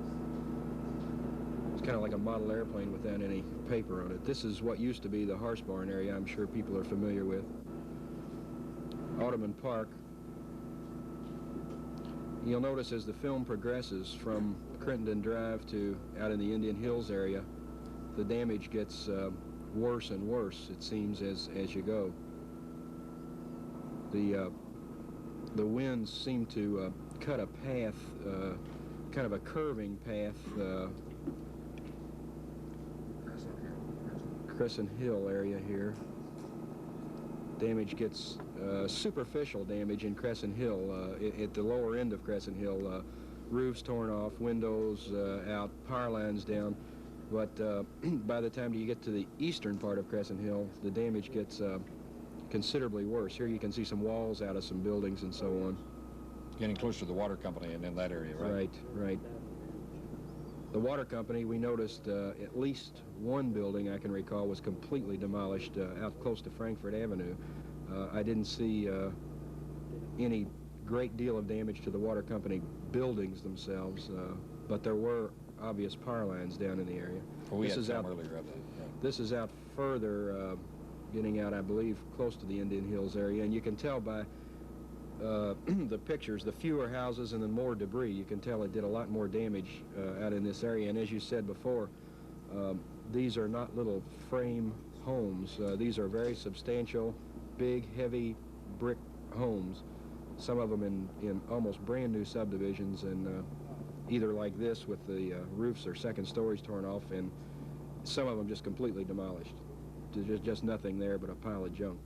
It's kind of like a model airplane without any paper on it. This is what used to be the horse barn area. I'm sure people are familiar with. Ottoman Park. You'll notice as the film progresses from Crittenden Drive to out in the Indian Hills area, the damage gets worse and worse, it seems, as you go. The winds seem to cut a path, kind of a curving path, Crescent Hill area here. Damage gets superficial damage in Crescent Hill. At the lower end of Crescent Hill, roofs torn off, windows out, power lines down. But by the time you get to the eastern part of Crescent Hill, the damage gets considerably worse. Here you can see some walls out of some buildings and so on. Getting close to the water company and in that area, right? Right, right. The water company, we noticed at least one building I can recall was completely demolished out close to Frankfurt Avenue. I didn't see any great deal of damage to the water company buildings themselves, but there were obvious power lines down in the area. Well, we had some earlier of that. Yeah. This is out further, getting out, I believe, close to the Indian Hills area, and you can tell by the pictures, the fewer houses and the more debris, you can tell it did a lot more damage out in this area. And as you said before, these are not little frame homes. These are very substantial, big, heavy brick homes, some of them in almost brand new subdivisions, and either like this with the roofs or second stories torn off, and some of them just completely demolished. There's just nothing there but a pile of junk.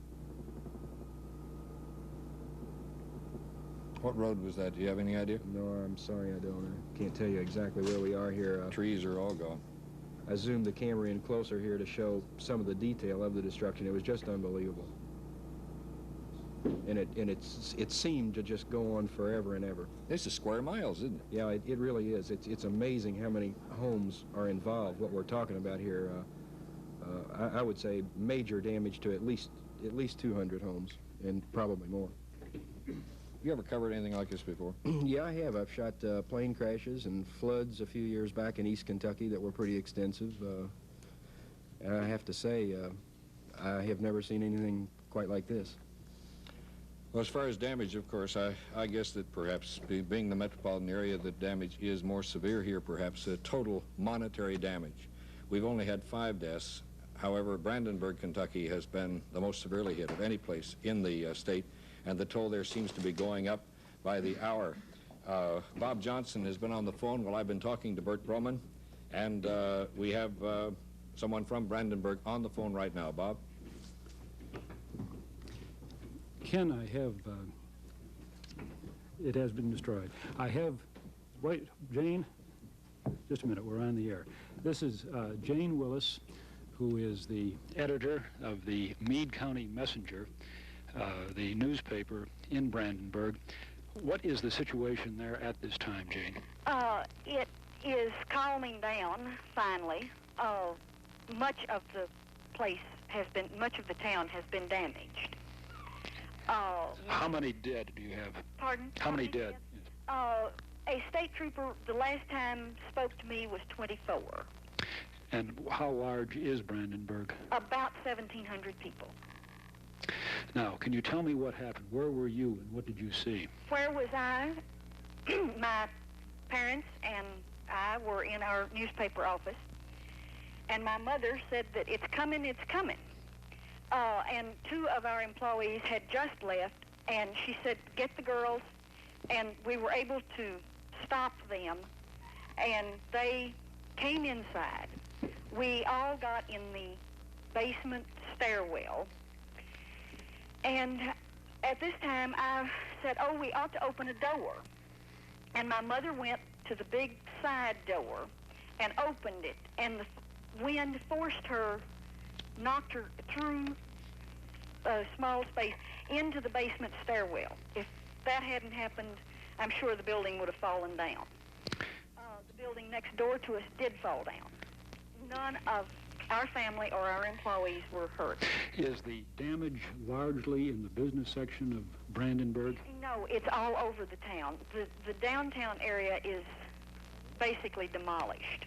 What road was that? Do you have any idea? No, I'm sorry, I don't. I can't tell you exactly where we are here. Trees are all gone. I zoomed the camera in closer here to show some of the detail of the destruction. It was just unbelievable. And it seemed to just go on forever and ever. This is square miles, isn't it? Yeah, it really is. It's amazing how many homes are involved. What we're talking about here, I would say major damage to at least 200 homes, and probably more. You ever covered anything like this before? Yeah, I have. I've shot plane crashes and floods a few years back in East Kentucky that were pretty extensive. And I have to say, I have never seen anything quite like this. Well, as far as damage, of course, I guess that perhaps being the metropolitan area, the damage is more severe here, perhaps total monetary damage. We've only had 5 deaths. However, Brandenburg, Kentucky has been the most severely hit of any place in the state, and the toll there seems to be going up by the hour. Bob Johnson has been on the phone while I've been talking to Bert Broman, and we have someone from Brandenburg on the phone right now. Bob? Ken, I have, it has been destroyed. I have, wait, Jane, just a minute, we're on the air. This is Jane Willis, who is the editor of the Meade County Messenger, the newspaper in Brandenburg. What is the situation there at this time, Jane? It is calming down, finally. Much of the place has been, much of the town has been damaged. How many dead do you have? Pardon? How many dead? A state trooper, the last time spoke to me, was 24. And how large is Brandenburg? About 1,700 people. Now, can you tell me what happened? Where were you and what did you see? Where was I? My parents and I were in our newspaper office, and my mother said that it's coming, it's coming. And 2 of our employees had just left, and she said, get the girls, and we were able to stop them, and they came inside. We all got in the basement stairwell, and at this time I said, oh, we ought to open a door. And my mother went to the big side door and opened it, and the wind forced her, knocked her through a small space into the basement stairwell. If that hadn't happened, I'm sure the building would have fallen down. The building next door to us did fall down. None of our family or our employees were hurt. Is the damage largely in the business section of Brandenburg? No, it's all over the town. The downtown area is basically demolished.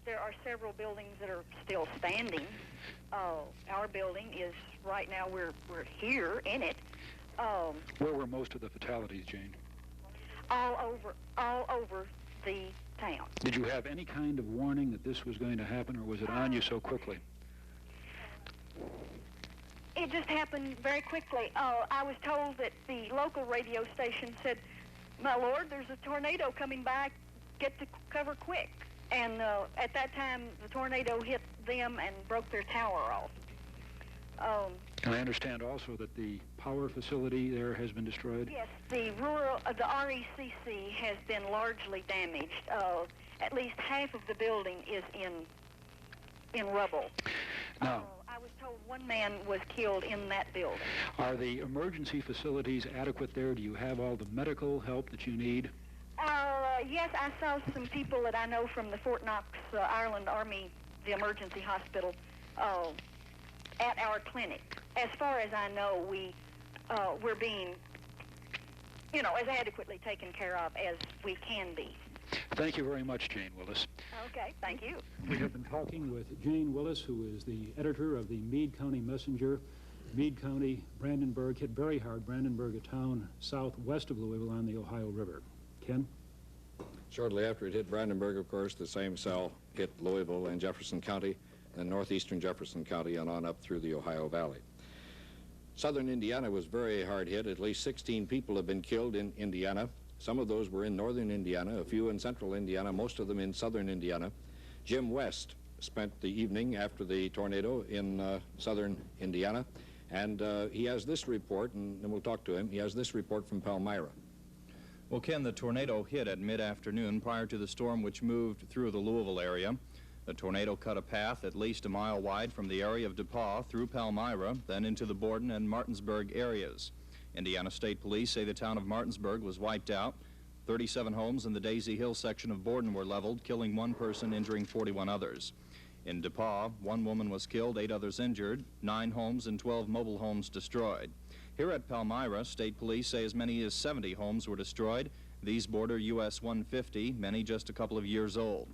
There are several buildings that are still standing. Our building is, right now, we're here in it. Where were most of the fatalities, Jane? All over the town. Did you have any kind of warning that this was going to happen, or was it on you so quickly? It just happened very quickly. I was told that the local radio station said, my lord, there's a tornado coming by, get to cover quick. And at that time, the tornado hit them and broke their tower off. And I understand also that the power facility there has been destroyed? Yes, the RECC has been largely damaged. At least half of the building is in rubble. Now, I was told one man was killed in that building. are the emergency facilities adequate there? Do you have all the medical help that you need? Yes, I saw some people that I know from the Fort Knox, Ireland Army, the emergency hospital, at our clinic. As far as I know, we're being, as adequately taken care of as we can be. Thank you very much, Jane Willis. Okay, thank you. We have been talking with Jane Willis, who is the editor of the Meade County Messenger. Meade County, Brandenburg, hit very hard. Brandenburg, a town southwest of Louisville on the Ohio River. Ken? Shortly after it hit Brandenburg, of course, the same cell hit Louisville and Jefferson County, and northeastern Jefferson County, and on up through the Ohio Valley. Southern Indiana was very hard hit. At least 16 people have been killed in Indiana. Some of those were in northern Indiana, a few in central Indiana, most of them in southern Indiana. Jim West spent the evening after the tornado in southern Indiana, and he has this report, and we'll talk to him. He has this report from Palmyra. Well, Ken, the tornado hit at mid-afternoon prior to the storm which moved through the Louisville area. The tornado cut a path at least a mile wide from the area of DePauw through Palmyra, then into the Borden and Martinsburg areas. Indiana State Police say the town of Martinsburg was wiped out. 37 homes in the Daisy Hill section of Borden were leveled, killing 1 person, injuring 41 others. In DePauw, 1 woman was killed, 8 others injured, 9 homes and 12 mobile homes destroyed. Here at Palmyra, state police say as many as 70 homes were destroyed. These border US 150, many just a couple of years old.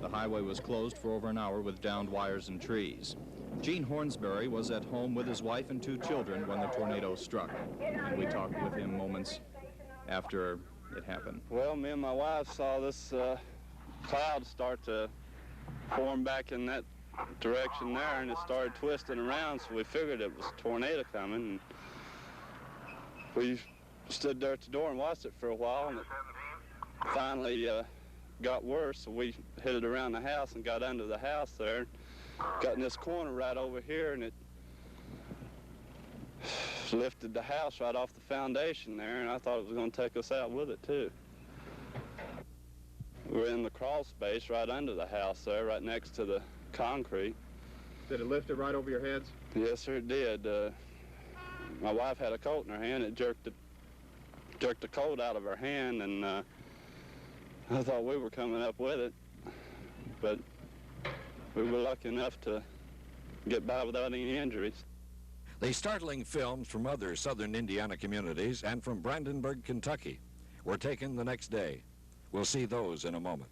The highway was closed for over an hour with downed wires and trees. Gene Hornsberry was at home with his wife and 2 children when the tornado struck. And we talked with him moments after it happened. Well, me and my wife saw this cloud start to form back in that direction there, and it started twisting around, so we figured it was a tornado coming. And we stood there at the door and watched it for a while, and it finally got worse, so we hit it around the house and got under the house there. Got in this corner right over here, and it lifted the house right off the foundation there, and I thought it was going to take us out with it, too. We were in the crawl space right under the house there, right next to the concrete. Did it lift it right over your heads? Yes, sir, it did. My wife had a coat in her hand. It jerked the coat out of her hand, and I thought we were coming up with it, but we were lucky enough to get by without any injuries. The startling films from other southern Indiana communities and from Brandenburg, Kentucky were taken the next day. We'll see those in a moment.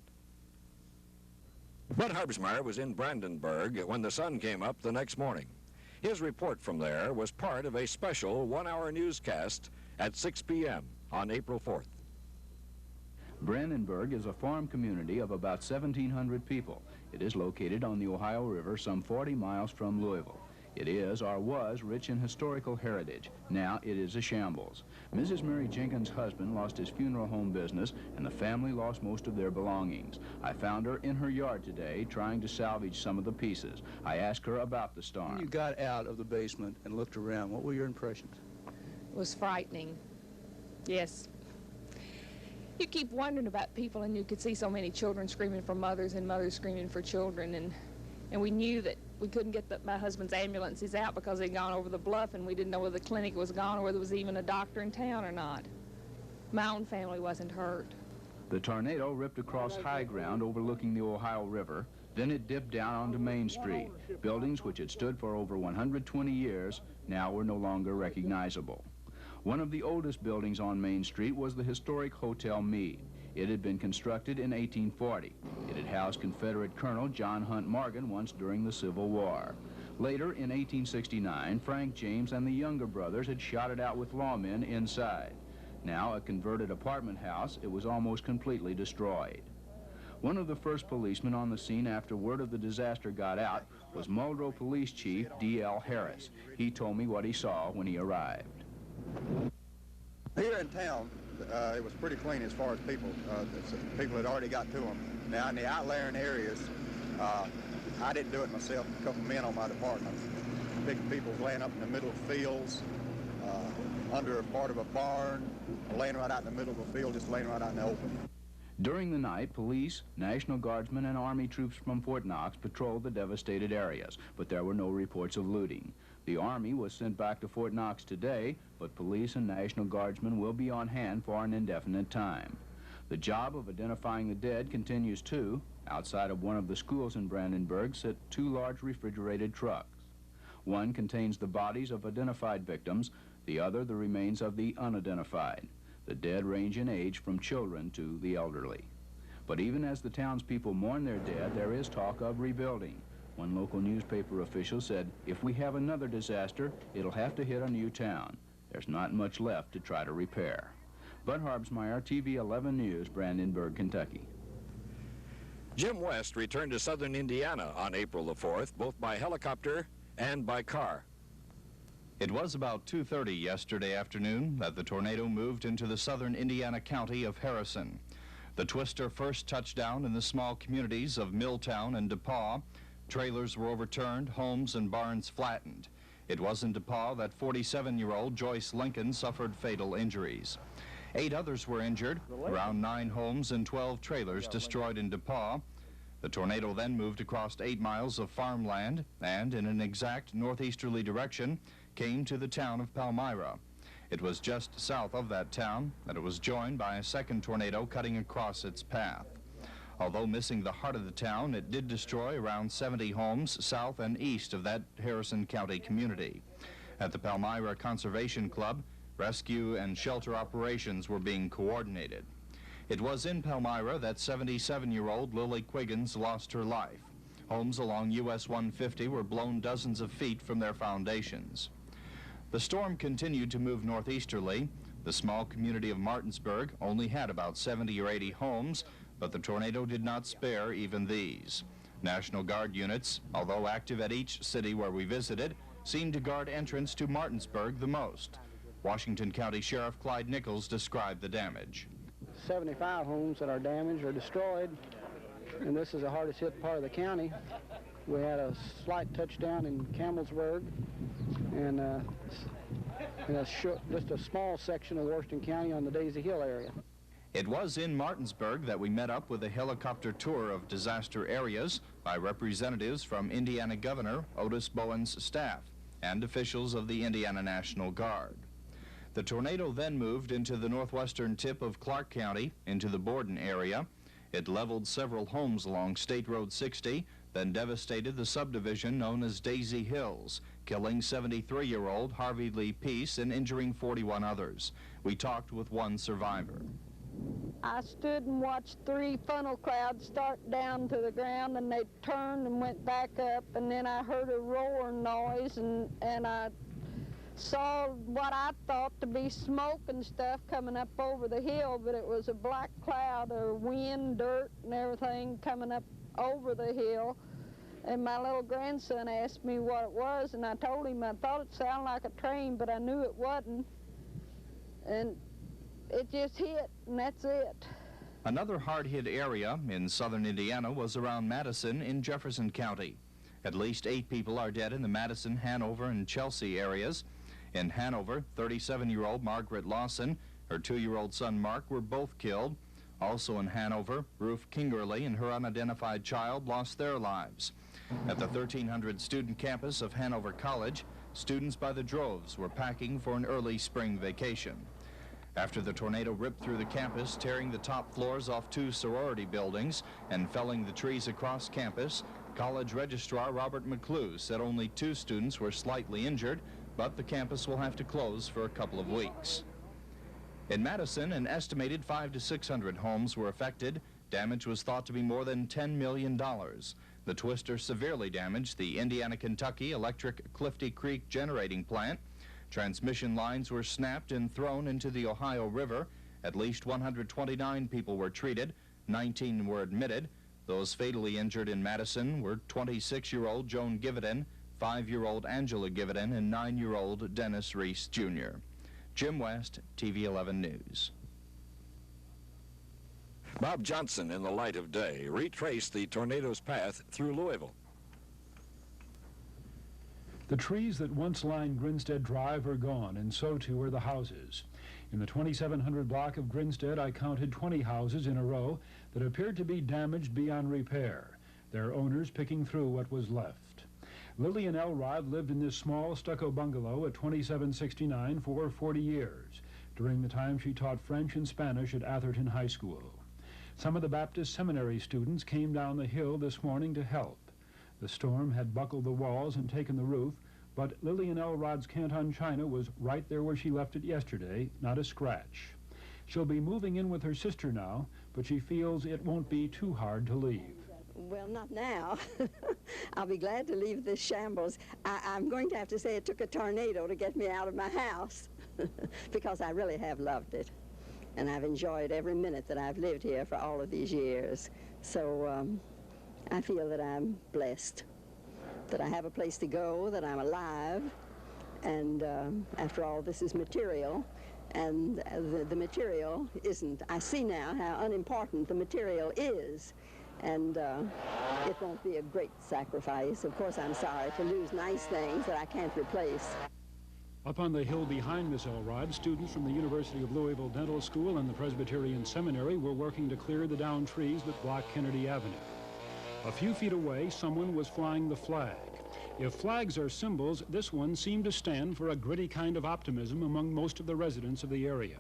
Bud Harbsmeyer was in Brandenburg when the sun came up the next morning. His report from there was part of a special 1-hour newscast at 6 p.m. on April 4th. Brandenburg is a farm community of about 1,700 people. It is located on the Ohio River some 40 miles from Louisville. It is, or was, rich in historical heritage. Now it is a shambles. Mrs. Mary Jenkins' husband lost his funeral home business, and the family lost most of their belongings. I found her in her yard today trying to salvage some of the pieces. I asked her about the storm. When you got out of the basement and looked around, what were your impressions? It was frightening. Yes. You keep wondering about people, and you could see so many children screaming for mothers and mothers screaming for children, and we knew that we couldn't get my husband's ambulances out because they'd gone over the bluff, and we didn't know whether the clinic was gone or whether there was even a doctor in town or not. My own family wasn't hurt. The tornado ripped across high ground overlooking the Ohio River. Then it dipped down onto Main Street. Buildings which had stood for over 120 years now were no longer recognizable. One of the oldest buildings on Main Street was the historic Hotel Meade. It had been constructed in 1840. It had housed Confederate Colonel John Hunt Morgan once during the Civil War. Later, in 1869, Frank James and the Younger brothers had shot it out with lawmen inside. Now a converted apartment house, it was almost completely destroyed. One of the first policemen on the scene after word of the disaster got out was Muldrow Police Chief D.L. Harris. He told me what he saw when he arrived. He here in town, it was pretty clean as far as people. People had already got to them. Now in the outlying areas, I didn't do it myself. A couple men on my department. Big people laying up in the middle of fields, under a part of a barn, laying right out in the middle of a field, just laying right out in the open. During the night, police, National Guardsmen, and Army troops from Fort Knox patrolled the devastated areas, but there were no reports of looting. The Army was sent back to Fort Knox today, but police and National Guardsmen will be on hand for an indefinite time. The job of identifying the dead continues too. Outside of one of the schools in Brandenburg sit 2 large refrigerated trucks. One contains the bodies of identified victims, the other the remains of the unidentified. The dead range in age from children to the elderly. But even as the townspeople mourn their dead, there is talk of rebuilding. One local newspaper official said, if we have another disaster, it'll have to hit a new town. There's not much left to try to repair. Bud Harbsmeyer, TV 11 News, Brandenburg, Kentucky. Jim West returned to southern Indiana on April the 4th, both by helicopter and by car. It was about 2:30 yesterday afternoon that the tornado moved into the southern Indiana county of Harrison. The twister first touched down in the small communities of Milltown and DePaul. Trailers were overturned, homes and barns flattened. It was in DePaul that 47-year-old Joyce Lincoln suffered fatal injuries. 8 others were injured, around 9 homes and 12 trailers destroyed in DePaul. The tornado then moved across 8 miles of farmland and, in an exact northeasterly direction, came to the town of Palmyra. It was just south of that town that it was joined by a second tornado cutting across its path. Although missing the heart of the town, it did destroy around 70 homes south and east of that Harrison County community. At the Palmyra Conservation Club, rescue and shelter operations were being coordinated. It was in Palmyra that 77-year-old Lily Quiggins lost her life. Homes along US 150 were blown dozens of feet from their foundations. The storm continued to move northeasterly. The small community of Martinsburg only had about 70 or 80 homes, but the tornado did not spare even these. National Guard units, although active at each city where we visited, seemed to guard entrance to Martinsburg the most. Washington County Sheriff Clyde Nichols described the damage. 75 homes that are damaged or destroyed, and this is the hardest hit part of the county. We had a slight touchdown in Campbellsburg, and just a small section of Washington County on the Daisy Hill area. It was in Martinsburg that we met up with a helicopter tour of disaster areas by representatives from Indiana Governor Otis Bowen's staff and officials of the Indiana National Guard. The tornado then moved into the northwestern tip of Clark County, into the Borden area. It leveled several homes along State Road 60, then devastated the subdivision known as Daisy Hills, killing 73-year-old Harvey Lee Peace and injuring 41 others. We talked with one survivor. I stood and watched 3 funnel clouds start down to the ground, and they turned and went back up, and then I heard a roaring noise, and I saw what I thought to be smoke and stuff coming up over the hill, but it was a black cloud of wind, dirt, and everything coming up over the hill. And my little grandson asked me what it was, and I told him I thought it sounded like a train, but I knew it wasn't. And it just hit, and that's it. Another hard-hit area in southern Indiana was around Madison in Jefferson County. At least 8 people are dead in the Madison, Hanover, and Chelsea areas. In Hanover, 37-year-old Margaret Lawson, her 2-year-old son Mark were both killed. Also in Hanover, Ruth Kingerly and her unidentified child lost their lives. At the 1,300-student campus of Hanover College, students by the droves were packing for an early spring vacation. After the tornado ripped through the campus, tearing the top floors off 2 sorority buildings and felling the trees across campus, college registrar Robert McClue said only 2 students were slightly injured, but the campus will have to close for a couple of weeks. In Madison, an estimated 500 to 600 homes were affected. Damage was thought to be more than $10 million. The twister severely damaged the Indiana-Kentucky Electric Clifty Creek generating plant. Transmission lines were snapped and thrown into the Ohio River. At least 129 people were treated. 19 were admitted. Those fatally injured in Madison were 26-year-old Joan Gividen, 5-year-old Angela Gividen, and 9-year-old Dennis Reese, Jr. Jim West, TV 11 News. Bob Johnson, in the light of day, retraced the tornado's path through Louisville. The trees that once lined Grinstead Drive are gone, and so too are the houses. In the 2700 block of Grinstead, I counted 20 houses in a row that appeared to be damaged beyond repair, their owners picking through what was left. Lillian Elrod lived in this small stucco bungalow at 2769 for 40 years, during the time she taught French and Spanish at Atherton High School. Some of the Baptist Seminary students came down the hill this morning to help. The storm had buckled the walls and taken the roof, but Lillian Elrod's Canton china was right there where she left it yesterday, not a scratch. She'll be moving in with her sister now, but she feels it won't be too hard to leave. Well, not now. I'll be glad to leave this shambles. I'm going to have to say it took a tornado to get me out of my house because I really have loved it. And I've enjoyed every minute that I've lived here for all of these years. So I feel that I'm blessed, that I have a place to go, that I'm alive, and after all, this is material, and the material isn't. I see now how unimportant the material is, and it won't be a great sacrifice. Of course, I'm sorry to lose nice things that I can't replace. Up on the hill behind Miss Elrod, students from the University of Louisville Dental School and the Presbyterian Seminary were working to clear the downed trees that block Kennedy Avenue. A few feet away, someone was flying the flag. If flags are symbols, this one seemed to stand for a gritty kind of optimism among most of the residents of the area.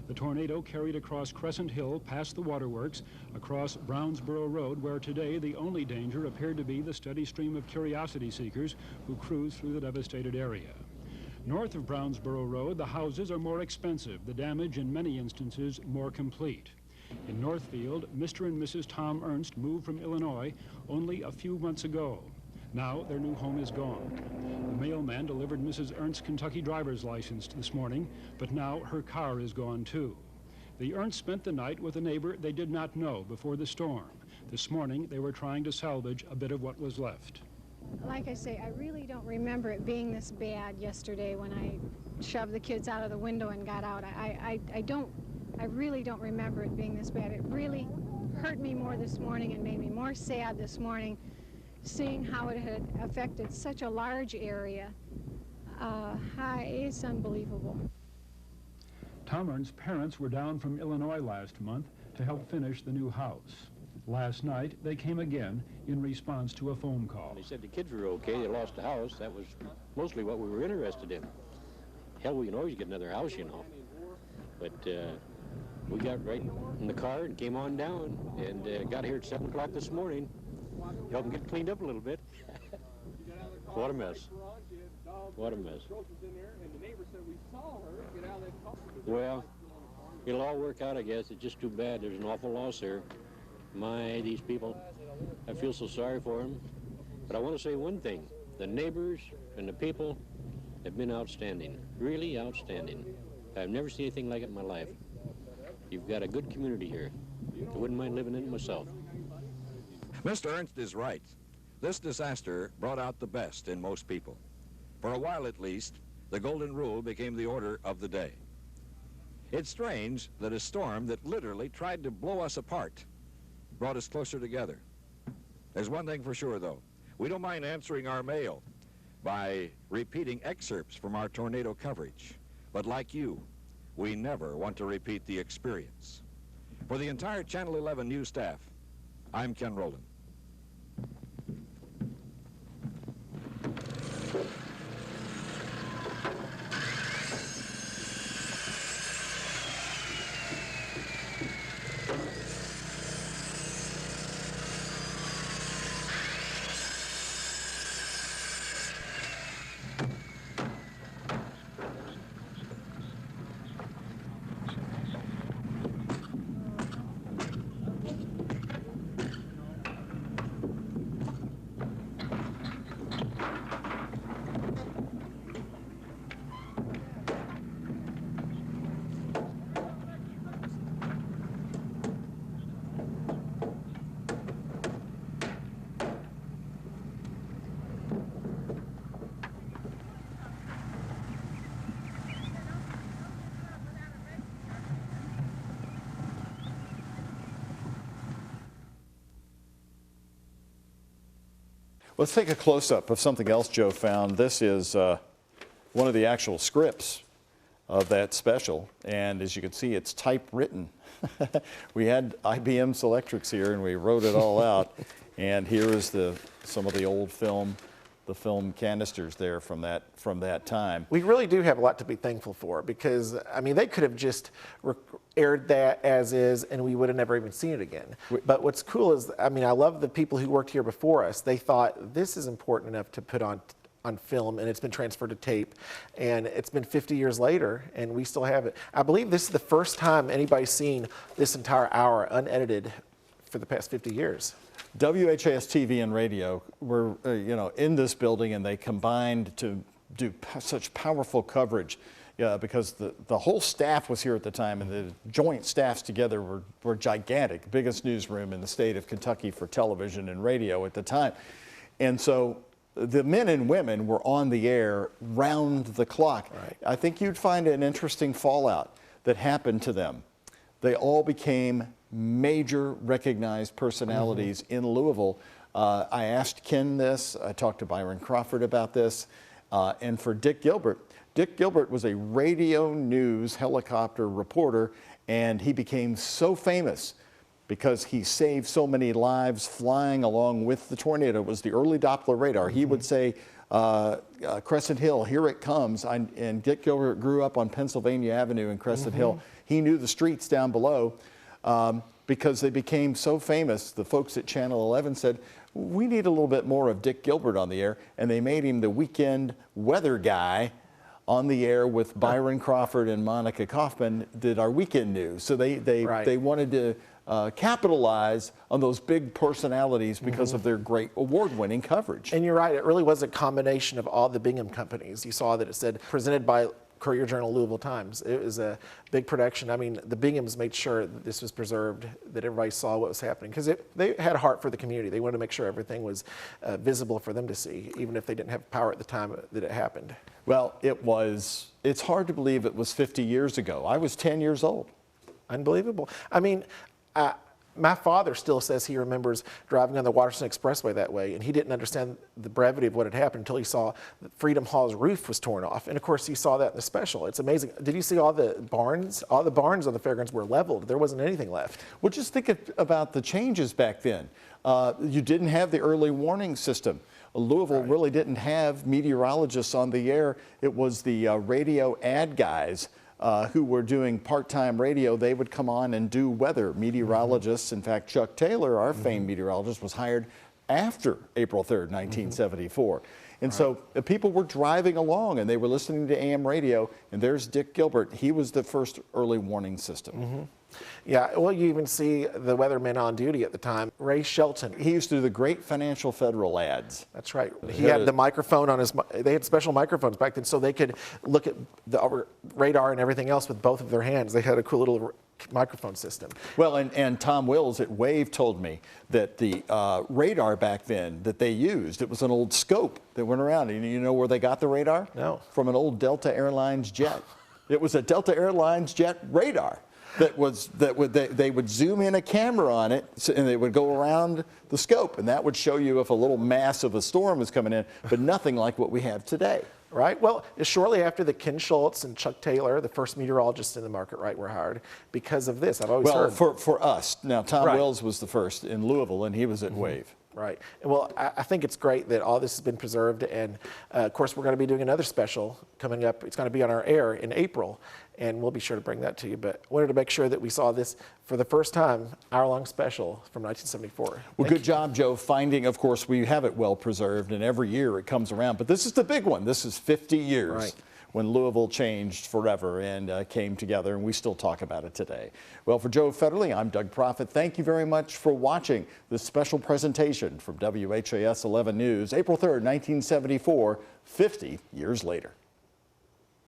The tornado carried across Crescent Hill, past the waterworks, across Brownsboro Road, where today the only danger appeared to be the steady stream of curiosity seekers who cruise through the devastated area. North of Brownsboro Road, the houses are more expensive, the damage in many instances more complete. In Northfield, Mr. and Mrs. Tom Ernst moved from Illinois only a few months ago. Now their new home is gone. The mailman delivered Mrs. Ernst's Kentucky driver's license this morning, but now her car is gone too. The Ernsts spent the night with a neighbor they did not know before the storm. This morning they were trying to salvage a bit of what was left. Like I say, I really don't remember it being this bad yesterday when I shoved the kids out of the window and got out. I really don't remember it being this bad. It really hurt me more this morning and made me more sad this morning, seeing how it had affected such a large area. It's unbelievable. Tom Ernst's parents were down from Illinois last month to help finish the new house. Last night, they came again in response to a phone call. They said the kids were okay. They lost the house. That was mostly what we were interested in. Hell, we can always get another house, you know. But we got right in the car and came on down and got here at 7 o'clock this morning. Help them get cleaned up a little bit. What a mess. What a mess. Well, it'll all work out, I guess. It's just too bad. There's an awful loss there. My, these people, I feel so sorry for them. But I want to say one thing. The neighbors and the people have been outstanding, really outstanding. I've never seen anything like it in my life. You've got a good community here. I wouldn't mind living in it myself. Mr. Ernst is right. This disaster brought out the best in most people. For a while at least, the golden rule became the order of the day. It's strange that a storm that literally tried to blow us apart brought us closer together. There's one thing for sure, though. We don't mind answering our mail by repeating excerpts from our tornado coverage. But like you, we never want to repeat the experience. For the entire Channel 11 news staff, I'm Ken Rowland. Let's take a close-up of something else Joe found. This is one of the actual scripts of that special, and as you can see, it's typewritten. We had IBM Selectrics here, and we wrote it all out. And here is some of the old film, the film canisters there from that time. We really do have a lot to be thankful for, because I mean they could have just aired that as is and we would have never even seen it again. But what's cool is, I mean, I love the people who worked here before us. They thought this is important enough to put on film, and it's been transferred to tape, and it's been 50 years later and we still have it. I believe this is the first time anybody's seen this entire hour unedited for the past 50 years. WHAS TV and radio were, in this building, and they combined to do such powerful coverage because the whole staff was here at the time, and the joint staffs together were gigantic, biggest newsroom in the state of Kentucky for television and radio at the time. And so the men and women were on the air round the clock. Right. I think you'd find an interesting fallout that happened to them. They all became major recognized personalities in Louisville. I asked Ken this, I talked to Byron Crawford about this, and for Dick Gilbert was a radio news helicopter reporter, and he became so famous because he saved so many lives flying along with the tornado. It was the early Doppler radar. He would say, Crescent Hill, here it comes. And Dick Gilbert grew up on Pennsylvania Avenue in Crescent Hill. He knew the streets down below because they became so famous. The folks at Channel 11 said, we need a little bit more of Dick Gilbert on the air, and they made him the weekend weather guy on the air with Byron Crawford and Monica Kaufman did our weekend news. So they wanted to capitalize on those big personalities because of their great award-winning coverage. And you're right, it really was a combination of all the Bingham companies. You saw that it said presented by Courier-Journal Louisville Times. It was a big production. I mean, the Binghams made sure that this was preserved, that everybody saw what was happening, because they had a heart for the community. They wanted to make sure everything was visible for them to see, even if they didn't have power at the time that it happened. Well, it's hard to believe it was 50 years ago. I was 10 years old. Unbelievable. I mean, my father still says he remembers driving on the Washington Expressway that way, and he didn't understand the brevity of what had happened until he saw that Freedom Hall's roof was torn off. And of course, you saw that in the special. It's amazing. Did you see all the barns? All the barns on the fairgrounds were leveled. There wasn't anything left. Well, just think about the changes back then. You didn't have the early warning system. Louisville really didn't have meteorologists on the air. It was the radio ad guys who were doing part-time radio. They would come on and do weather. Meteorologists, in fact, Chuck Taylor, our famed meteorologist, was hired after April 3rd, 1974. And so people were driving along and they were listening to AM radio, and there's Dick Gilbert. He was the first early warning system. Yeah, well, you even see the weatherman on duty at the time, Ray Shelton. He used to do the great Financial Federal ads. That's right. He had the microphone on his, they had special microphones back then, so they could look at the radar and everything else with both of their hands. They had a cool little microphone system. Well, and Tom Wills at WAVE told me that the radar back then that they used, it was an old scope that went around. And you know where they got the radar? No. From an old Delta Airlines jet. It was a Delta Airlines jet radar. They would zoom in a camera on it, and they would go around the scope, and that would show you if a little mass of a storm was coming in, but nothing like what we have today. Right. Well, shortly after that, Ken Schultz and Chuck Taylor, the first meteorologists in the market, were hired because of this. I've always heard. Well, for us. Now, Tom Wills was the first in Louisville, and he was at WAVE. Right. Well, I think it's great that all this has been preserved, and of course, we're going to be doing another special coming up. It's going to be on our air in April, and we'll be sure to bring that to you. But I wanted to make sure that we saw this for the first time, hour-long special from 1974. Well, good job, Joe, finding, of course, we have it well preserved, and every year it comes around. But this is the big one. This is 50 years when Louisville changed forever and came together, and we still talk about it today. Well, for Joe Federle, I'm Doug Proffitt. Thank you very much for watching this special presentation from WHAS 11 News, April 3rd, 1974, 50 years later.